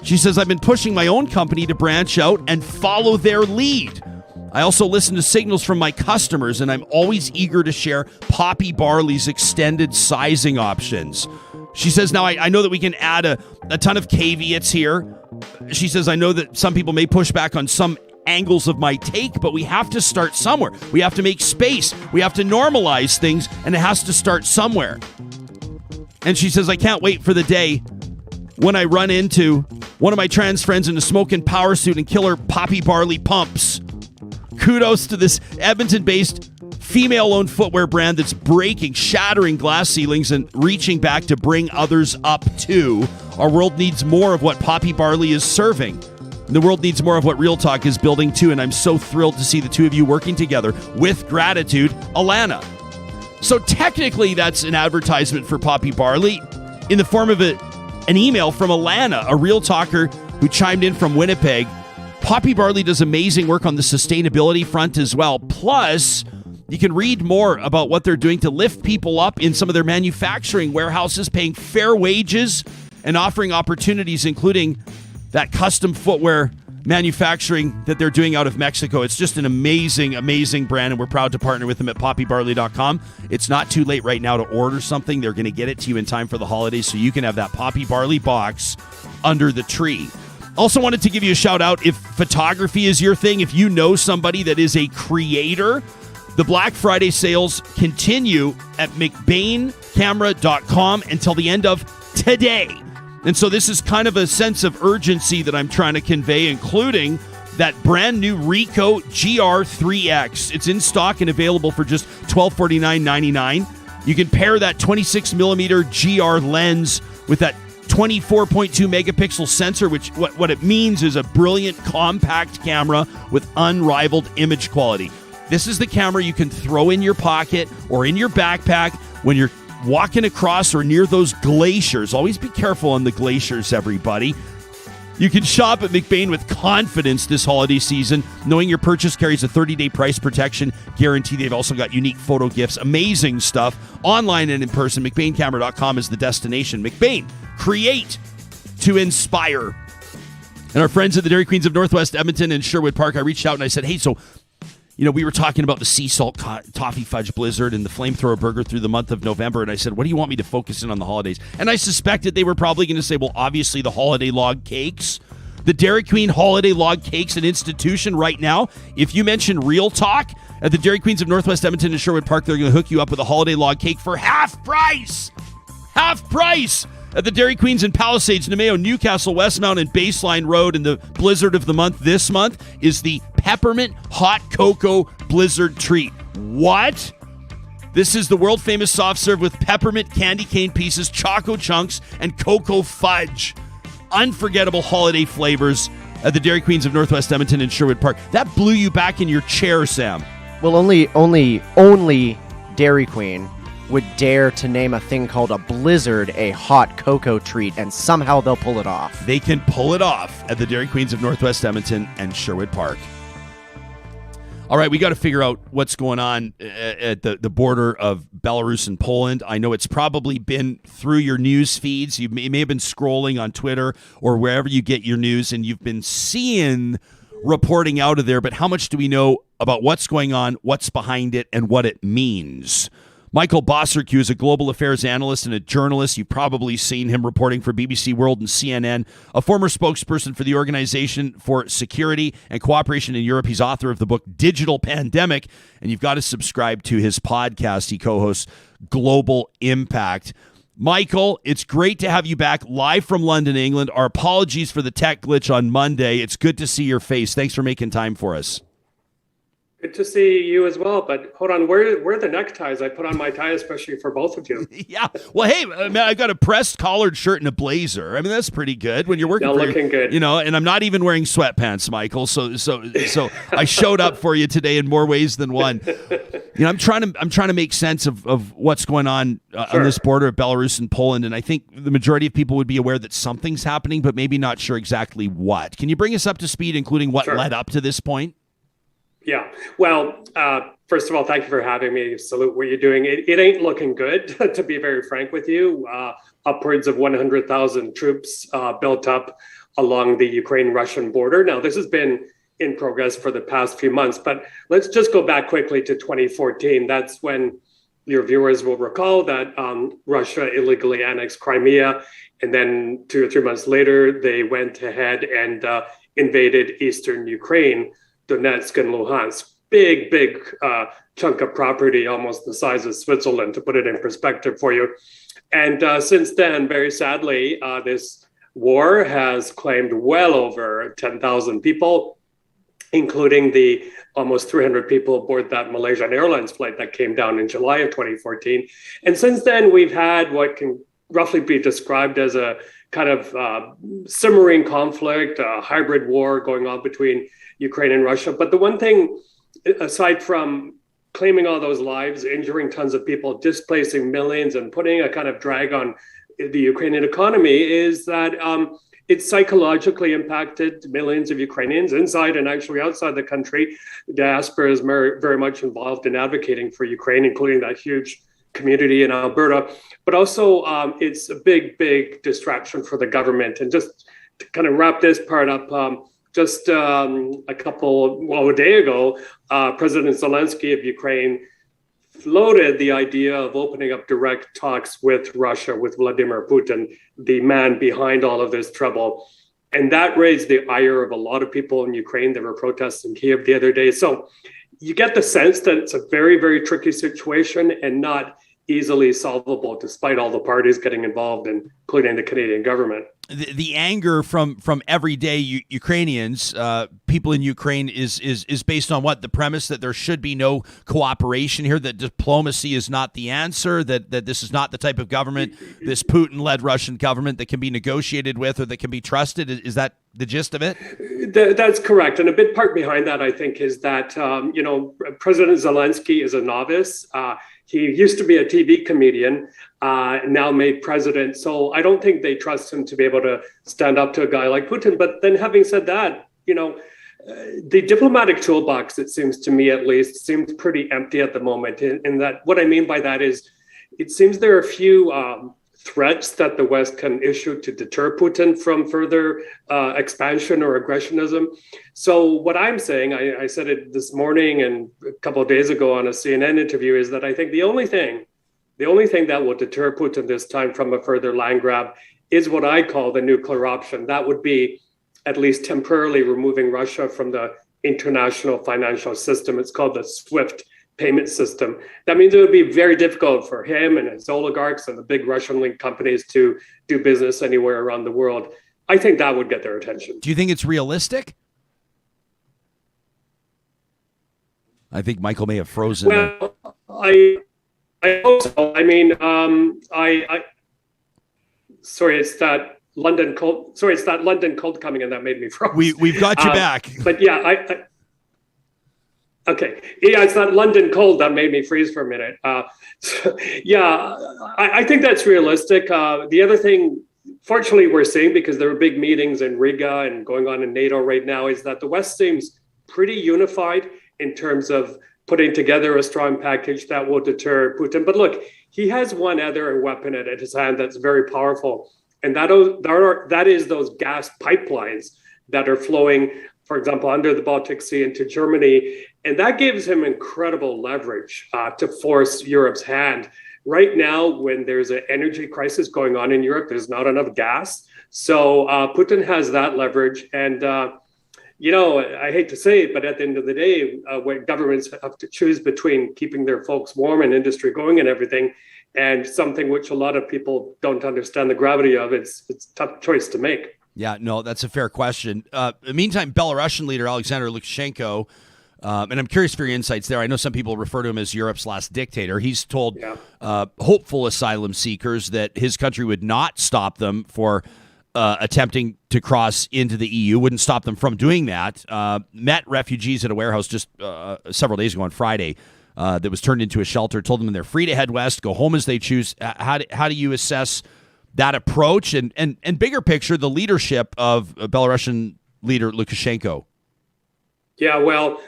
[SPEAKER 1] She says, I've been pushing my own company to branch out and follow their lead. I also listen to signals from my customers, and I'm always eager to share Poppy Barley's extended sizing options. She says, now I know that we can add a a ton of caveats here. She says, I know that some people may push back on some angles of my take, but we have to start somewhere. We have to make space. We have to normalize things, and it has to start somewhere. And she says, I can't wait for the day when I run into one of my trans friends in a smoking power suit and killer poppy barley pumps. Kudos to this Edmonton-based female-owned footwear brand that's breaking, shattering glass ceilings and reaching back to bring others up too. Our world needs more of what poppy barley is serving. The world needs more of what Real Talk is building too, and I'm so thrilled to see the two of you working together. With gratitude, Alana. So technically that's an advertisement for poppy barley in the form of an email from Alana, a Real Talker who chimed in from Winnipeg. Poppy barley does amazing work on the sustainability front as well. Plus, you can read more about what they're doing to lift people up in some of their manufacturing warehouses, paying fair wages and offering opportunities, including that custom footwear manufacturing that they're doing out of Mexico. It's just an amazing, amazing brand, and we're proud to partner with them at poppybarley.com. It's not too late right now to order something. They're going to get it to you in time for the holidays, so you can have that poppy barley box under the tree. Also wanted to give you a shout out if photography is your thing, if you know somebody that is a creator, the Black Friday sales continue at mcbaincamera.com until the end of today. And so this is kind of a sense of urgency that I'm trying to convey, including that brand new Ricoh GR3X. It's in stock and available for just $1249.99. You can pair that 26mm GR lens with that 24.2 megapixel sensor, which what it means is a brilliant compact camera with unrivaled image quality. This is the camera you can throw in your pocket or in your backpack when you're walking across or near those glaciers. Always be careful on the glaciers, everybody. You can shop at McBain with confidence this holiday season, knowing your purchase carries a 30-day price protection guarantee. They've also got unique photo gifts, amazing stuff, online and in person. McBainCamera.com is the destination. McBain, create to inspire. And our friends at the Dairy Queens of Northwest Edmonton and Sherwood Park, I reached out and I said, hey, so we were talking about the sea salt toffee fudge blizzard and the flamethrower burger through the month of November. And I said, what do you want me to focus in on the holidays? And I suspected they were probably going to say, well, obviously the holiday log cakes. The Dairy Queen holiday log cakes, an institution right now. If you mention Real Talk at the Dairy Queens of Northwest Edmonton and Sherwood Park, they're going to hook you up with a holiday log cake for half price. Half price. At the Dairy Queens in Palisades, Nemeo, Newcastle, Westmount, and Baseline Road. And the blizzard of the month this month is the Peppermint Hot Cocoa Blizzard Treat. What? This is the world-famous soft serve with peppermint candy cane pieces, choco chunks, and cocoa fudge. Unforgettable holiday flavors at the Dairy Queens of Northwest Edmonton and Sherwood Park. That blew you back in your chair, Sam.
[SPEAKER 6] Well, only Dairy Queen would dare to name a thing called a blizzard a hot cocoa treat, and somehow they'll pull it off.
[SPEAKER 1] They can pull it off at the Dairy Queens of Northwest Edmonton and Sherwood Park. All right, we got to figure out what's going on at the border of Belarus and Poland. I know it's probably been through your news feeds. You may have been scrolling on Twitter or wherever you get your news, and you've been seeing reporting out of there. But how much do we know about what's going on, what's behind it, and what it means? Michael Bociurkiw is a global affairs analyst and a journalist. You've probably seen him reporting for BBC World and CNN, a former spokesperson for the Organization for Security and Cooperation in Europe. He's author of the book Digital Pandemic, and you've got to subscribe to his podcast. He co-hosts Global Impact. Michael, it's great to have you back live from London, England. Our apologies for the tech glitch on Monday. It's good to see your face. Thanks for making time for us.
[SPEAKER 7] Good to see you as well, but hold on, where are the neckties? I put on my tie especially for both of you.
[SPEAKER 1] Yeah, well, hey, man, I've got a pressed collared shirt and a blazer. I mean, that's pretty good when you're working.
[SPEAKER 7] Looking good,
[SPEAKER 1] and I'm not even wearing sweatpants, Michael. So I showed up for you today in more ways than one. I'm trying to make sense of what's going on on this border of Belarus and Poland, and I think the majority of people would be aware that something's happening, but maybe not sure exactly what. Can you bring us up to speed, including what led up to this point?
[SPEAKER 7] Yeah. Well, first of all, thank you for having me. Salute what you're doing. It ain't looking good, to be very frank with you. Upwards of 100,000 troops built up along the Ukraine-Russian border. Now, this has been in progress for the past few months, but let's just go back quickly to 2014. That's when your viewers will recall that Russia illegally annexed Crimea, and then 2 or 3 months later, they went ahead and invaded eastern Ukraine, Donetsk and Luhansk. Big chunk of property, almost the size of Switzerland, to put it in perspective for you. And since then, very sadly, this war has claimed well over 10,000 people, including the almost 300 people aboard that Malaysian Airlines flight that came down in July of 2014. And since then, we've had what can roughly be described as a kind of simmering conflict, a hybrid war going on between Ukraine and Russia. But the one thing, aside from claiming all those lives, injuring tons of people, displacing millions, and putting a kind of drag on the Ukrainian economy, is that it's psychologically impacted millions of Ukrainians inside and actually outside the country. The diaspora is very much involved in advocating for Ukraine, including that huge community in Alberta. But also, it's a big distraction for the government. And just to kind of wrap this part up, just a day ago, President Zelensky of Ukraine floated the idea of opening up direct talks with Russia, with Vladimir Putin, the man behind all of this trouble. And that raised the ire of a lot of people in Ukraine that were protesting in Kiev the other day. So you get the sense that it's a very tricky situation and not easily solvable, despite all the parties getting involved, including the Canadian government.
[SPEAKER 1] The anger from everyday Ukrainians, people in Ukraine, is based on what? The premise that there should be no cooperation here, that diplomacy is not the answer, that this is not the type of government, this Putin-led Russian government, that can be negotiated with or that can be trusted. Is that the gist of it?
[SPEAKER 7] That's correct. And a big part behind that, I think, is that, President Zelensky is a novice. He used to be a TV comedian, now made president. So I don't think they trust him to be able to stand up to a guy like Putin. But then having said that, the diplomatic toolbox, it seems to me at least, seems pretty empty at the moment. In that, what I mean by that is, it seems there are a few threats that the West can issue to deter Putin from further expansion or aggressionism. So what I'm saying, I said it this morning and a couple of days ago on a CNN interview, is that I think the only thing that will deter Putin this time from a further land grab is what I call the nuclear option. That would be at least temporarily removing Russia from the international financial system. It's called the SWIFT payment system. That means it would be very difficult for him and his oligarchs and the big Russian-linked companies to do business anywhere around the world. I think that would get their attention.
[SPEAKER 1] Do you think it's realistic? I think Michael may have frozen.
[SPEAKER 7] Well, I hope so. I mean, sorry, it's that London cold. Sorry, it's that London cold coming, and that made me froze.
[SPEAKER 1] We've got you back.
[SPEAKER 7] But yeah, okay. Yeah, it's that London cold that made me freeze for a minute. I think that's realistic. The other thing, fortunately, we're seeing, because there are big meetings in Riga and going on in NATO right now, is that the West seems pretty unified in terms of putting together a strong package that will deter Putin. But look, he has one other weapon at his hand that's very powerful, and that is those gas pipelines that are flowing, for example, under the Baltic Sea into Germany. And that gives him incredible leverage to force Europe's hand. Right now, when there's an energy crisis going on in Europe, there's not enough gas. So Putin has that leverage. And, I hate to say it, but at the end of the day, when governments have to choose between keeping their folks warm and industry going and everything, and something which a lot of people don't understand the gravity of, it's a tough choice to make.
[SPEAKER 1] Yeah, no, that's a fair question. In the meantime, Belarusian leader Alexander Lukashenko, and I'm curious for your insights there. I know some people refer to him as Europe's last dictator. He's told hopeful asylum seekers that his country would not stop them for attempting to cross into the EU, wouldn't stop them from doing that. Met refugees at a warehouse just several days ago on Friday that was turned into a shelter, told them they're free to head west, go home as they choose. How do you assess that approach and bigger picture, the leadership of Belarusian leader Lukashenko?
[SPEAKER 7] Yeah, well,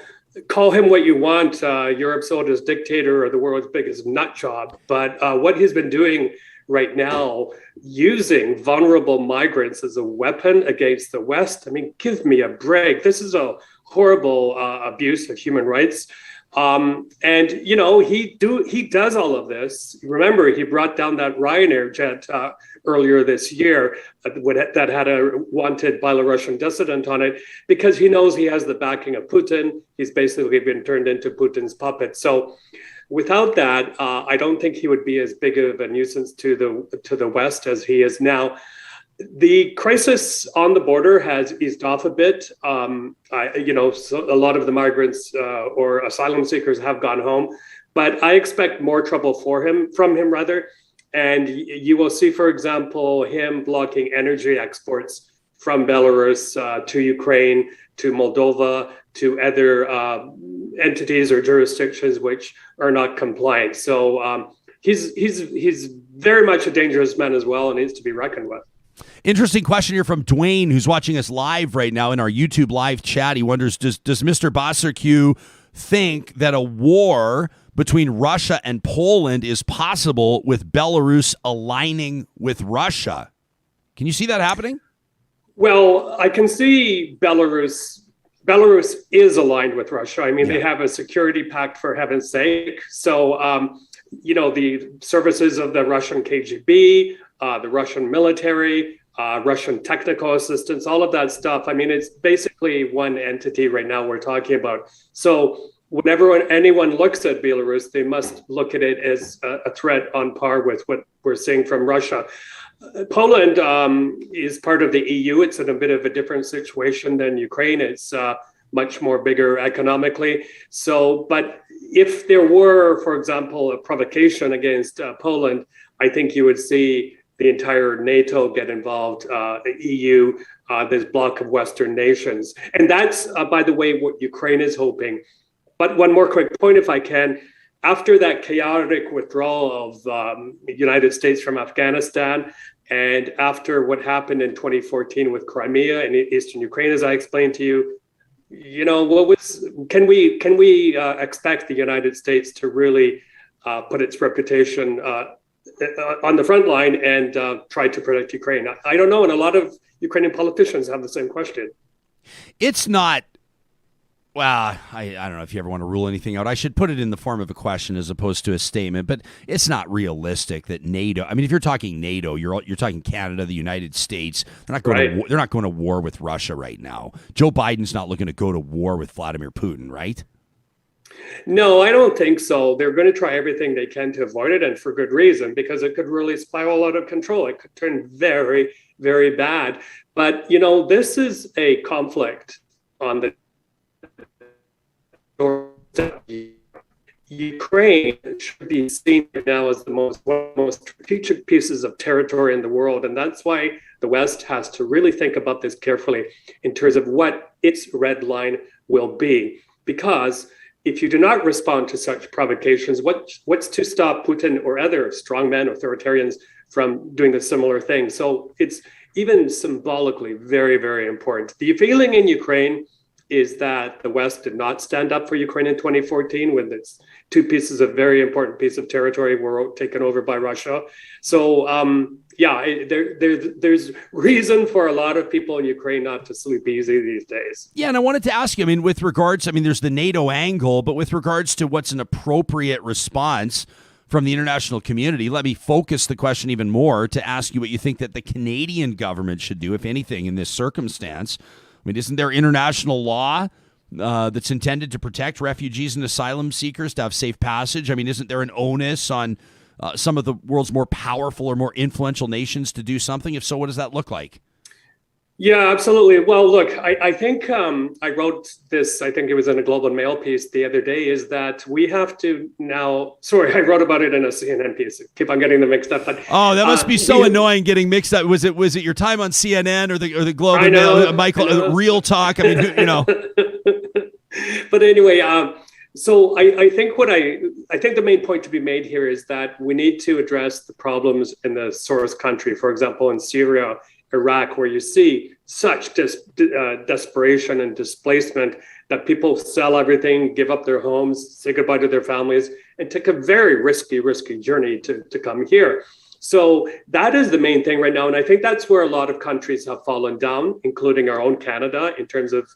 [SPEAKER 7] call him what you want, Europe's oldest dictator or the world's biggest nut job. But what he's been doing right now, using vulnerable migrants as a weapon against the West, I mean, give me a break. This is a horrible abuse of human rights. And he does all of this. Remember, he brought down that Ryanair jet earlier this year that had a wanted Belarusian dissident on it, because he knows he has the backing of Putin. He's basically been turned into Putin's puppet. So without that, I don't think he would be as big of a nuisance to the West as he is now. The crisis on the border has eased off a bit. So a lot of the migrants or asylum seekers have gone home, but I expect more trouble from him. And you will see, for example, him blocking energy exports from Belarus to Ukraine, to Moldova, to other entities or jurisdictions which are not compliant. So he's very much a dangerous man as well, and needs to be reckoned with.
[SPEAKER 1] Interesting question here from Dwayne, who's watching us live right now in our YouTube live chat. He wonders, does Mr. Bociurkiw think that a war between Russia and Poland is possible with Belarus aligning with Russia? Can you see that happening?
[SPEAKER 7] Well, I can see Belarus is aligned with Russia. I mean, They have a security pact, for heaven's sake. So, the services of the Russian KGB, the Russian military, Russian technical assistance, all of that stuff. I mean, it's basically one entity right now we're talking about. So whenever anyone looks at Belarus, they must look at it as a threat on par with what we're seeing from Russia. Poland is part of the EU. It's in a bit of a different situation than Ukraine. It's much more bigger economically. So, but if there were, for example, a provocation against Poland, I think you would see the entire NATO get involved, the EU, this bloc of Western nations. And that's, by the way, what Ukraine is hoping. But one more quick point, if I can. After that chaotic withdrawal of the United States from Afghanistan, and after what happened in 2014 with Crimea and Eastern Ukraine, as I explained to you, can we expect the United States to really put its reputation on the front line and try to protect Ukraine? I don't know, and a lot of Ukrainian politicians have the same question.
[SPEAKER 1] It's not. Well, I don't know if you ever want to rule anything out. I should put it in the form of a question as opposed to a statement, but it's not realistic that NATO. I mean, if you're talking NATO, you're talking Canada, the United States. They're not going they're not going to war with Russia right now. Joe Biden's not looking to go to war with Vladimir Putin, right?
[SPEAKER 7] No, I don't think so. They're going to try everything they can to avoid it, and for good reason, because it could really spiral out of control. It could turn very, very bad. But, this is a conflict on the Ukraine should be seen now as one of the most strategic pieces of territory in the world. And that's why the West has to really think about this carefully in terms of what its red line will be. Because if you do not respond to such provocations, what's to stop Putin or other strongmen, authoritarians from doing a similar thing? So it's even symbolically very, very important. The feeling in Ukraine is that the West did not stand up for Ukraine in 2014 when its two pieces of very important piece of territory were taken over by Russia. So there's reason for a lot of people in Ukraine not to sleep easy these days.
[SPEAKER 1] Yeah, and I wanted to ask you, with regards, there's the NATO angle, but with regards to what's an appropriate response from the international community, let me focus the question even more to ask you what you think that the Canadian government should do, if anything, in this circumstance. Isn't there international law that's intended to protect refugees and asylum seekers to have safe passage? Isn't there an onus on some of the world's more powerful or more influential nations to do something? If so, what does that look like?
[SPEAKER 7] Yeah, absolutely. Well, look, I think I wrote this, I think it was in a Global Mail piece the other day, is that we have to now, I wrote about it in a CNN piece. Keep on getting them mixed up. But,
[SPEAKER 1] that must be so annoying getting mixed up. Was it your time on CNN or the Global Mail? Michael, Real Talk? But
[SPEAKER 7] anyway, so I think the main point to be made here is that we need to address the problems in the source country. For example, in Syria, Iraq, where you see such desperation and displacement that people sell everything, give up their homes, say goodbye to their families, and take a very risky journey to come here. So that is the main thing right now. And I think that's where a lot of countries have fallen down, including our own Canada, in terms of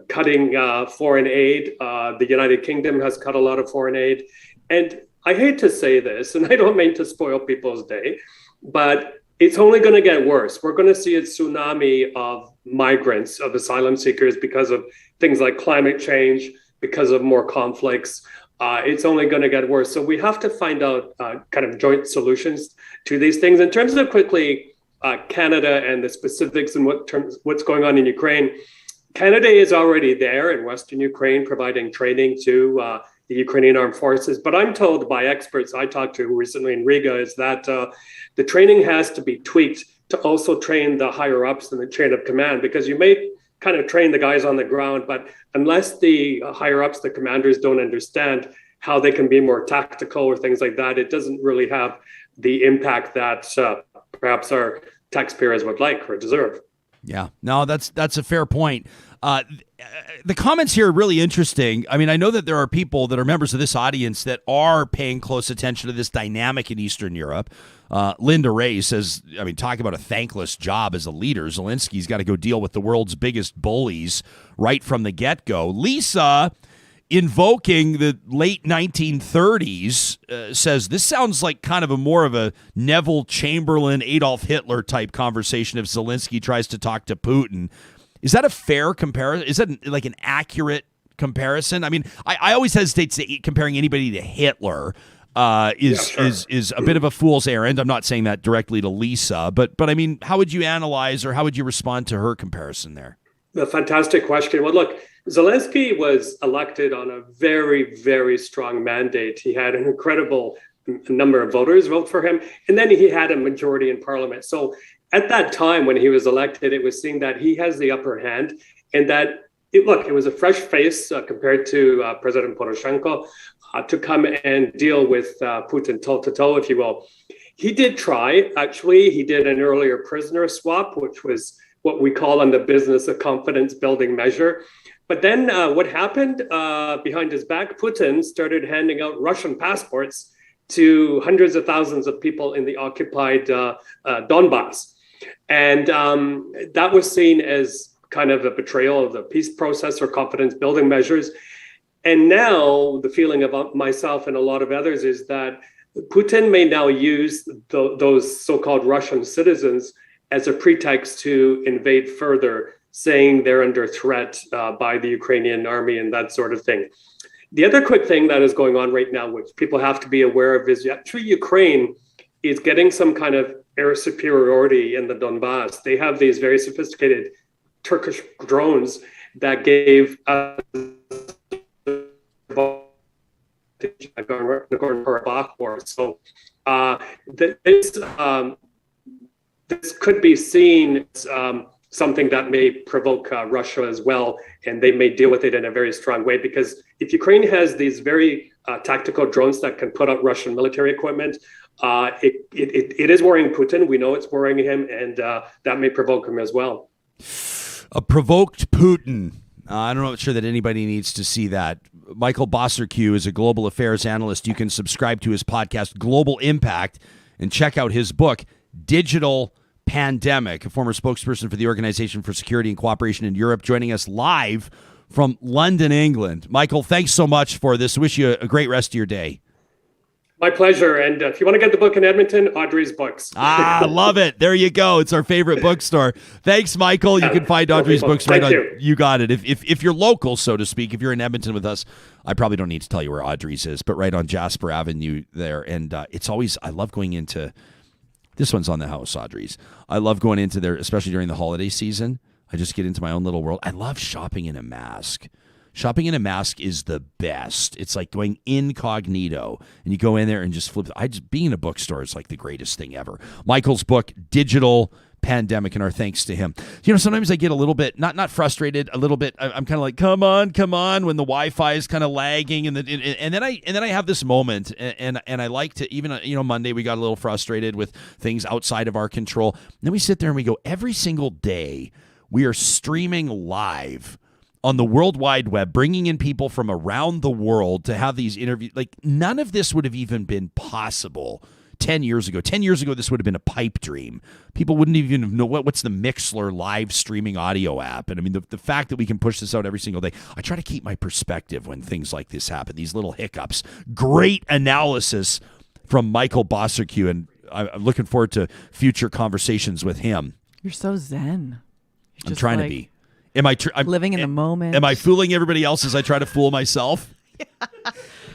[SPEAKER 7] cutting foreign aid. The United Kingdom has cut a lot of foreign aid. And I hate to say this, and I don't mean to spoil people's day, but it's only going to get worse. We're going to see a tsunami of migrants, of asylum seekers, because of things like climate change, because of more conflicts. It's only going to get worse. So we have to find out kind of joint solutions to these things. In terms of quickly, Canada and the specifics and what's going on in Ukraine, Canada is already there in Western Ukraine, providing training to the Ukrainian armed forces. But I'm told by experts I talked to recently in Riga is that the training has to be tweaked to also train the higher ups in the chain of command, because you may kind of train the guys on the ground, but unless the higher ups, the commanders, don't understand how they can be more tactical or things like that, it doesn't really have the impact that perhaps our taxpayers would like or deserve.
[SPEAKER 1] Yeah, no, that's a fair point. The comments here are really interesting. I mean, I know that there are people that are members of this audience that are paying close attention to this dynamic in Eastern Europe. Linda Ray says, I mean, talk about a thankless job as a leader. Zelensky's got to go deal with the world's biggest bullies right from the get-go. Lisa, invoking the late 1930s, says this sounds like kind of more of a Neville Chamberlain, Adolf Hitler type conversation if Zelensky tries to talk to Putin. Is that a fair comparison? Is that like an accurate comparison? I mean, I always hesitate to comparing anybody to Hitler. Is a bit of a fool's errand. I'm not saying that directly to Lisa, but I mean, how would you analyze or how would you respond to her comparison there?
[SPEAKER 7] A fantastic question. Well, look, Zelensky was elected on a very, very strong mandate. He had an incredible number of voters vote for him, and then he had a majority in parliament. So at that time when he was elected, it was seen that he has the upper hand, and that it was a fresh face compared to President Poroshenko to come and deal with Putin toe-to-toe, if you will. He did try, actually. He did an earlier prisoner swap, which was what we call in the business a confidence-building measure. But then what happened behind his back, Putin started handing out Russian passports to hundreds of thousands of people in the occupied Donbass. And that was seen as kind of a betrayal of the peace process or confidence-building measures. And now the feeling about myself and a lot of others is that Putin may now use those so-called Russian citizens as a pretext to invade further, saying they're under threat by the Ukrainian army and that sort of thing. The other quick thing that is going on right now, which people have to be aware of, is actually Ukraine is getting some kind of air superiority in the Donbass. They have these very sophisticated Turkish drones that gave us Nagorno-Karabakh war. So this could be seen as something that may provoke Russia as well, and they may deal with it in a very strong way, because if Ukraine has these very tactical drones that can put out Russian military equipment, it is worrying Putin. We know it's worrying him, and that may provoke him as well.
[SPEAKER 1] A provoked Putin. I'm not sure that anybody needs to see that. Michael Bociurkiw is a global affairs analyst. You can subscribe to his podcast, Global Impact, and check out his book, Digital Pandemic, a former spokesperson for the Organization for Security and Cooperation in Europe, joining us live from London, England. Michael, thanks so much for this. Wish you a great rest of your day.
[SPEAKER 7] My pleasure. And if you want to get the book in Edmonton, Audrey's Books.
[SPEAKER 1] Love it. There you go. It's our favorite bookstore. Thanks, Michael. You can find Audrey's Books right on. You got it. If you're local, so to speak, if you're in Edmonton with us, I probably don't need to tell you where Audrey's is, but right on Jasper Avenue there. And it's always, I love going into, this one's on the house, Audrey's. I love going into there, especially during the holiday season. I just get into my own little world. I love shopping in a mask. Shopping in a mask is the best. It's like going incognito, and you go in there and just flip. Being in a bookstore is like the greatest thing ever. Michael's book, Digital Pandemic, and our thanks to him. You know, sometimes I get a little bit, not frustrated, a little bit. I'm kind of like, come on, when the Wi-Fi is kind of lagging, and then I have this moment, and I like to, even Monday we got a little frustrated with things outside of our control. And then we sit there and we go, every single day we are streaming live on the World Wide Web, bringing in people from around the world to have these interviews. Like, none of this would have even been possible 10 years ago. 10 years ago, this would have been a pipe dream. People wouldn't even know what's the Mixler live streaming audio app. And I mean, the fact that we can push this out every single day, I try to keep my perspective when things like this happen, these little hiccups. Great analysis from Michael Bociurkiw, and I'm looking forward to future conversations with him.
[SPEAKER 3] You're so zen.
[SPEAKER 1] I'm trying to be. Am I I'm
[SPEAKER 3] living in the moment?
[SPEAKER 1] Am I fooling everybody else as I try to fool myself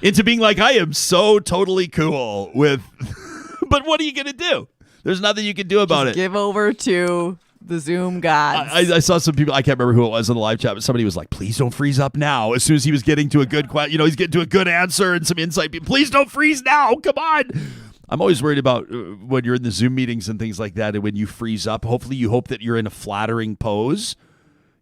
[SPEAKER 1] into being like, I am so totally cool with... But what are you going to do? There's nothing you can do about it.
[SPEAKER 3] Give over to the Zoom gods.
[SPEAKER 1] I saw some people, I can't remember who it was in the live chat, but somebody was like, please don't freeze up now. As soon as he was getting to a good question, he's getting to a good answer and some insight. Please don't freeze now. Come on. I'm always worried about when you're in the Zoom meetings and things like that, and when you freeze up, hopefully you hope that you're in a flattering pose.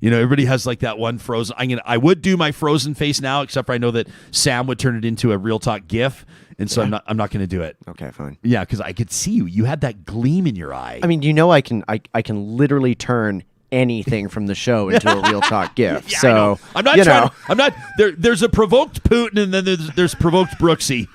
[SPEAKER 1] Everybody has like that one frozen. I would do my frozen face now, except for I know that Sam would turn it into a Real Talk GIF, and so I'm not going to do it.
[SPEAKER 6] Okay, fine.
[SPEAKER 1] Yeah, because I could see you. You had that gleam in your eye.
[SPEAKER 6] I mean, I can literally turn anything from the show into a Real Talk GIF.
[SPEAKER 1] Yeah,
[SPEAKER 6] so
[SPEAKER 1] I'm not trying. I'm not. There's a provoked Putin, and then there's provoked Brooksy.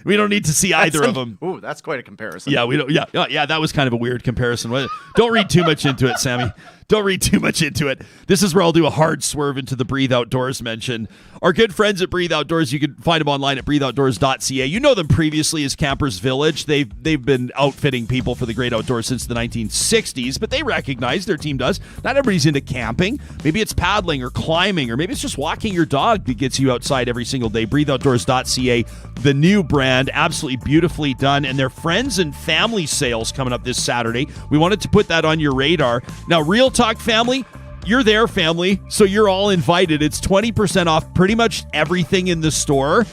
[SPEAKER 1] We don't need to see either of them.
[SPEAKER 6] Ooh, that's quite a comparison.
[SPEAKER 1] Yeah, we don't. Yeah. That was kind of a weird comparison. Don't read too much into it, Sammy. Don't read too much into it. This is where I'll do a hard swerve into the Breathe Outdoors mention. Our good friends at Breathe Outdoors, you can find them online at breatheoutdoors.ca. You know them previously as Campers Village. They've been outfitting people for the great outdoors since the 1960s, but they recognize, their team does, not everybody's into camping. Maybe it's paddling or climbing, or maybe it's just walking your dog that gets you outside every single day. Breatheoutdoors.ca, the new brand, absolutely beautifully done, and their friends and family sales coming up this Saturday. We wanted to put that on your radar. Now, Real Talk family, you're there, family, so you're all invited. It's 20% off pretty much everything in the store.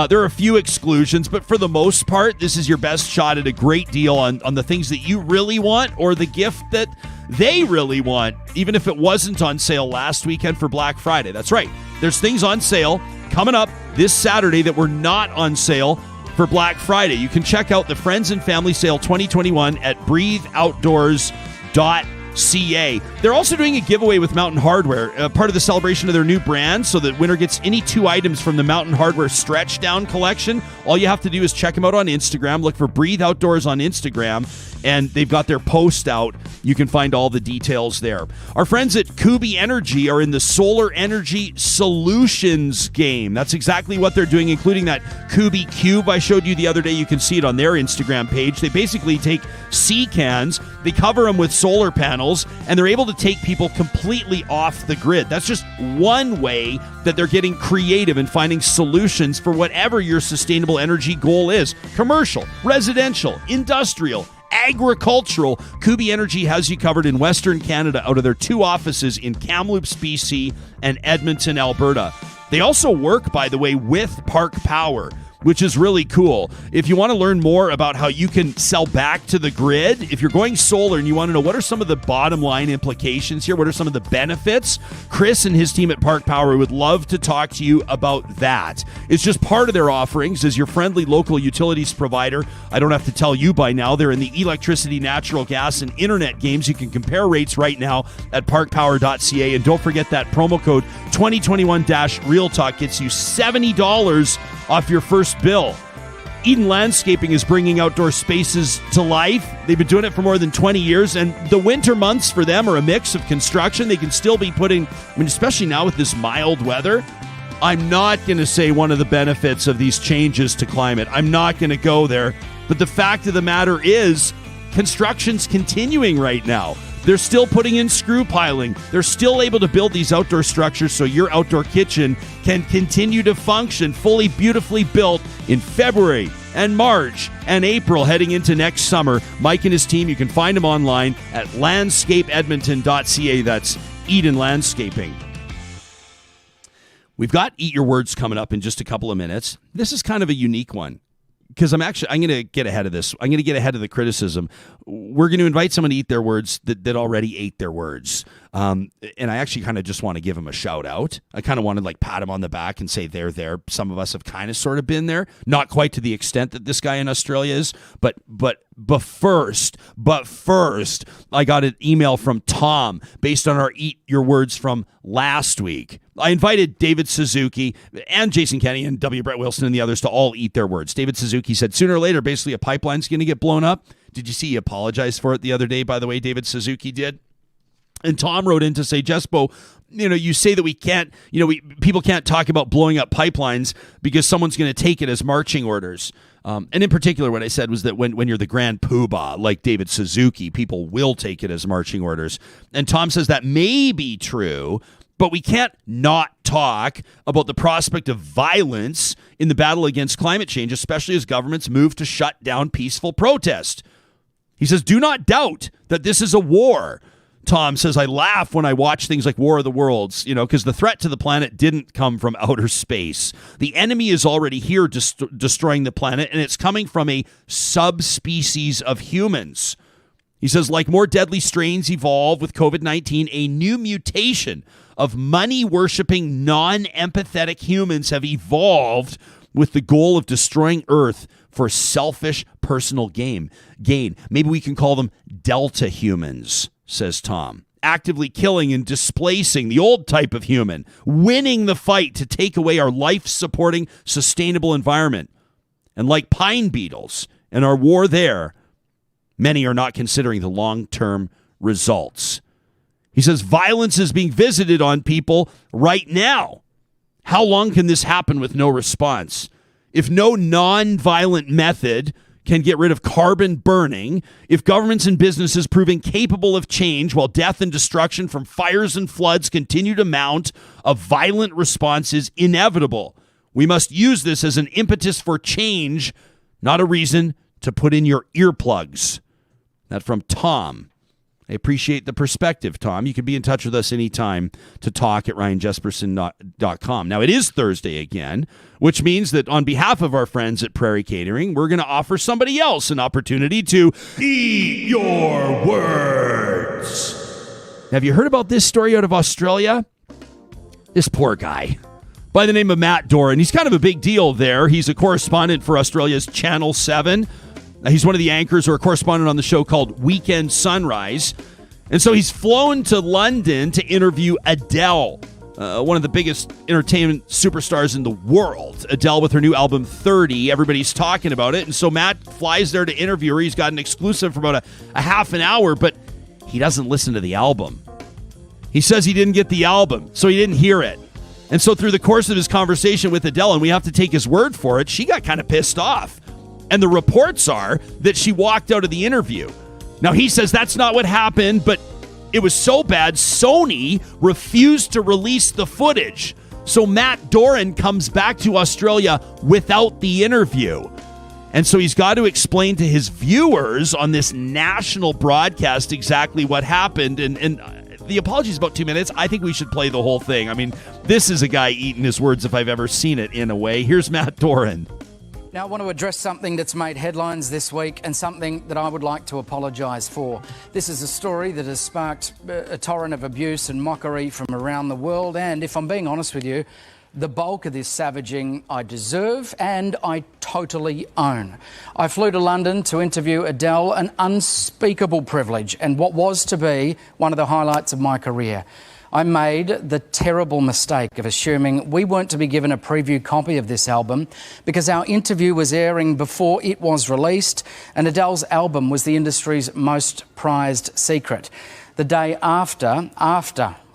[SPEAKER 1] There are a few exclusions, but for the most part, this is your best shot at a great deal on the things that you really want or the gift that they really want, even if it wasn't on sale last weekend for Black Friday. That's right. There's things on sale coming up this Saturday that were not on sale for Black Friday. You can check out the Friends and Family Sale 2021 at breatheoutdoors.ca. They're also doing a giveaway with Mountain Hardware, part of the celebration of their new brand, so that winner gets any 2 items from the Mountain Hardware Stretch Down collection. All you have to do is check them out on Instagram. Look for Breathe Outdoors on Instagram, and they've got their post out. You can find all the details there. Our friends at Kubi Energy are in the solar energy solutions game. That's exactly what they're doing, including that Kubi Cube I showed you the other day. You can see it on their Instagram page. They basically take sea cans, they cover them with solar panels, and they're able to take people completely off the grid. That's just one way that they're getting creative and finding solutions for whatever your sustainable energy goal is. Commercial, residential, industrial, agricultural. Kubi Energy has you covered in Western Canada out of their 2 offices in Kamloops, BC and Edmonton, Alberta. They also work, by the way, with Park Power, which is really cool. If you want to learn more about how you can sell back to the grid, if you're going solar and you want to know what are some of the bottom line implications here, what are some of the benefits, Chris and his team at Park Power would love to talk to you about that. It's just part of their offerings as your friendly local utilities provider. I don't have to tell you by now, they're in the electricity, natural gas, and internet games. You can compare rates right now at parkpower.ca. And don't forget that promo code 2021-REAL TALK gets you $70 off your first bill. Eden Landscaping is bringing outdoor spaces to life. They've been doing it for more than 20 years, and the winter months for them are a mix of construction. They can still be especially now with this mild weather. I'm not going to say one of the benefits of these changes to climate. I'm not going to go there. But the fact of the matter is, construction's continuing right now. They're still putting in screw piling. They're still able to build these outdoor structures so your outdoor kitchen can continue to function fully, beautifully built in February and March and April heading into next summer. Mike and his team, you can find them online at landscapeedmonton.ca. That's Eden Landscaping. We've got Eat Your Words coming up in just a couple of minutes. This is kind of a unique one, because I'm going to get ahead of this. I'm going to get ahead of the criticism. We're going to invite someone to eat their words that already ate their words. And I actually kind of just want to give him a shout out. I kind of want to like pat him on the back and say they're there. Some of us have kind of sort of been there, not quite to the extent that this guy in Australia is, but first, I got an email from Tom based on our Eat Your Words from last week. I invited David Suzuki and Jason Kenney and W. Brett Wilson and the others to all eat their words. David Suzuki said sooner or later, basically a pipeline's going to get blown up. Did you see he apologized for it the other day, by the way, David Suzuki did? And Tom wrote in to say, Jespo, you say that we can't, people can't talk about blowing up pipelines because someone's going to take it as marching orders. And in particular, what I said was that when you're the grand poobah, like David Suzuki, people will take it as marching orders. And Tom says that may be true, but we can't not talk about the prospect of violence in the battle against climate change, especially as governments move to shut down peaceful protest. He says, do not doubt that this is a war. Tom says, I laugh when I watch things like War of the Worlds, because the threat to the planet didn't come from outer space. The enemy is already here destroying the planet, and it's coming from a subspecies of humans. He says, like more deadly strains evolve with COVID-19, a new mutation of money-worshipping, non-empathetic humans have evolved with the goal of destroying Earth for selfish personal gain. Maybe we can call them Delta humans, says Tom. Actively killing and displacing the old type of human, winning the fight to take away our life-supporting, sustainable environment. And like pine beetles and our war there, many are not considering the long-term results. He says violence is being visited on people right now. How long can this happen with no response? If no non-violent method can get rid of carbon burning, if governments and businesses prove incapable of change while death and destruction from fires and floods continue to mount, a violent response is inevitable. We must use this as an impetus for change, not a reason to put in your earplugs. That from Tom. I appreciate the perspective, Tom. You can be in touch with us anytime to talk at ryanjesperson.com. Now, it is Thursday again, which means that on behalf of our friends at Prairie Catering, we're going to offer somebody else an opportunity to eat your words. Have you heard about this story out of Australia? This poor guy by the name of Matt Doran. He's kind of a big deal there. He's a correspondent for Australia's Channel 7. He's one of the anchors or a correspondent on the show called Weekend Sunrise. And so he's flown to London to interview Adele, one of the biggest entertainment superstars in the world. Adele with her new album 30. Everybody's talking about it. And so Matt flies there to interview her. He's got an exclusive for about a half an hour, but he doesn't listen to the album. He says he didn't get the album, so he didn't hear it. And so through the course of his conversation with Adele, and we have to take his word for it, she got kind of pissed off. And the reports are that she walked out of the interview. Now, he says that's not what happened, but it was so bad, Sony refused to release the footage. So Matt Doran comes back to Australia without the interview. And so he's got to explain to his viewers on this national broadcast exactly what happened. And the apology is about 2 minutes. I think we should play the whole thing. I mean, this is a guy eating his words if I've ever seen it, in a way. Here's Matt Doran.
[SPEAKER 8] Now, I want to address something that's made headlines this week and something that I would like to apologise for. This is a story that has sparked a torrent of abuse and mockery from around the world, and if I'm being honest with you, the bulk of this savaging I deserve and I totally own. I flew to London to interview Adele, an unspeakable privilege and what was to be one of the highlights of my career. I made the terrible mistake of assuming we weren't to be given a preview copy of this album because our interview was airing before it was released, and Adele's album was the industry's most prized secret. The day after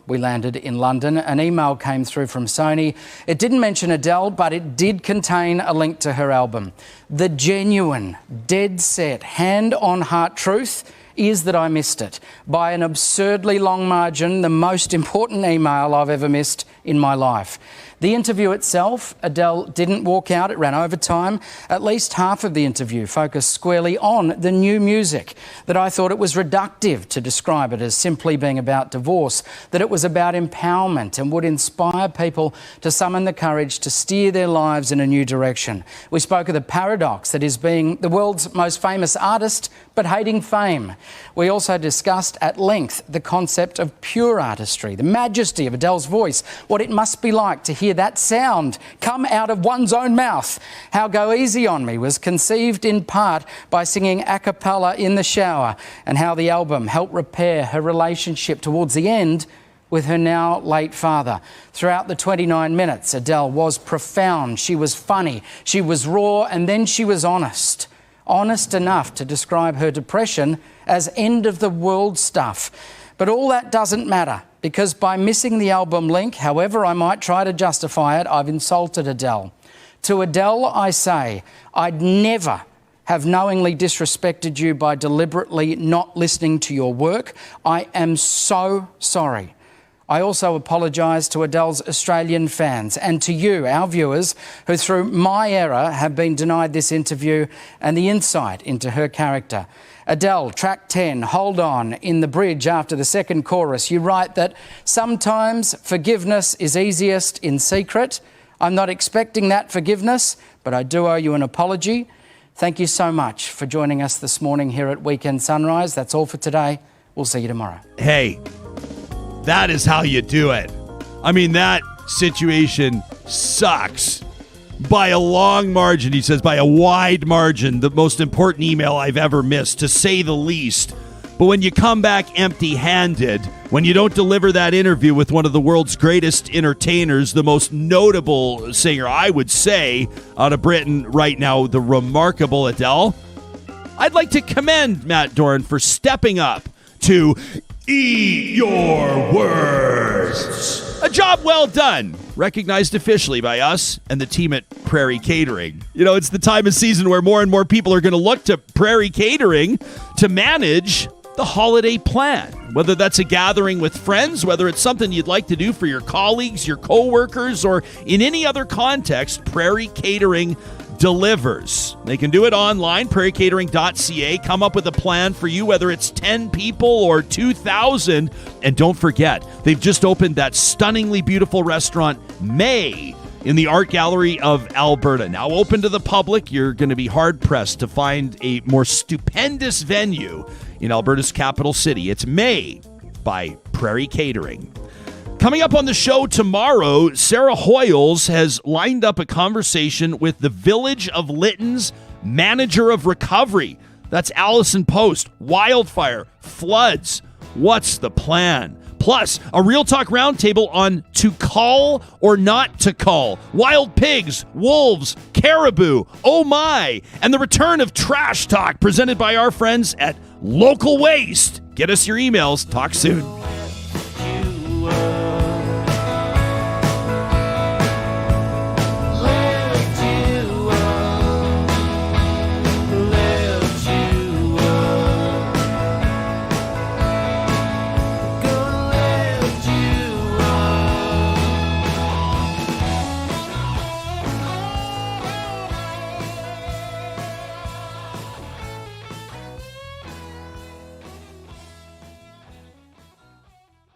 [SPEAKER 8] we landed in London, an email came through from Sony. It didn't mention Adele, but it did contain a link to her album. The genuine, dead set, hand-on-heart truth is that I missed it. By an absurdly long margin, the most important email I've ever missed in my life. The interview itself, Adele didn't walk out, it ran over time. At least half of the interview focused squarely on the new music, that I thought it was reductive to describe it as simply being about divorce, that it was about empowerment and would inspire people to summon the courage to steer their lives in a new direction. We spoke of the paradox that is being the world's most famous artist but hating fame, We also discussed at length the concept of pure artistry, the majesty of Adele's voice, what it must be like to hear that sound come out of one's own mouth. How Go Easy on Me was conceived in part by singing a cappella in the shower, and how the album helped repair her relationship towards the end with her now late father. Throughout the 29 minutes, Adele was profound, she was funny, she was raw, and then she was honest. Honest enough to describe her depression as end-of-the-world stuff. But all that doesn't matter, because by missing the album link, however I might try to justify it, I've insulted Adele. To Adele, I say, I'd never have knowingly disrespected you by deliberately not listening to your work. I am so sorry. I also apologise to Adele's Australian fans and to you, our viewers, who through my error have been denied this interview and the insight into her character. Adele, track 10, Hold On, in the bridge after the second chorus, you write that sometimes forgiveness is easiest in secret. I'm not expecting that forgiveness, but I do owe you an apology. Thank you so much for joining us this morning here at Weekend Sunrise. That's all for today. We'll see you tomorrow.
[SPEAKER 1] Hey, that is how you do it. I mean, that situation sucks by a long margin. He says, by a wide margin, the most important email I've ever missed, to say the least. But when you come back empty-handed, when you don't deliver that interview with one of the world's greatest entertainers, the most notable singer, I would say, out of Britain right now, the remarkable Adele, I'd like to commend Matt Doran for stepping up to Eat Your Words. A job well done, recognized officially by us and the team at Prairie Catering. You know, it's the time of season where more and more people are going to look to Prairie Catering to manage the holiday plan. Whether that's a gathering with friends, whether it's something you'd like to do for your colleagues, your coworkers, or in any other context, Prairie Catering delivers. They can do it online, prairiecatering.ca. Come up with a plan for you, whether it's 10 people or 2,000. And don't forget, they've just opened that stunningly beautiful restaurant, May, in the Art Gallery of Alberta. Now open to the public. You're going to be hard-pressed to find a more stupendous venue in Alberta's capital city. It's May by Prairie Catering. Coming up on the show tomorrow, Sarah Hoyles has lined up a conversation with the Village of Lytton's manager of recovery. That's Allison Post. Wildfire, floods. What's the plan? Plus, a Real Talk roundtable on to call or not to call. Wild pigs, wolves, caribou, oh my, and the return of Trash Talk presented by our friends at Local Waste. Get us your emails. Talk soon.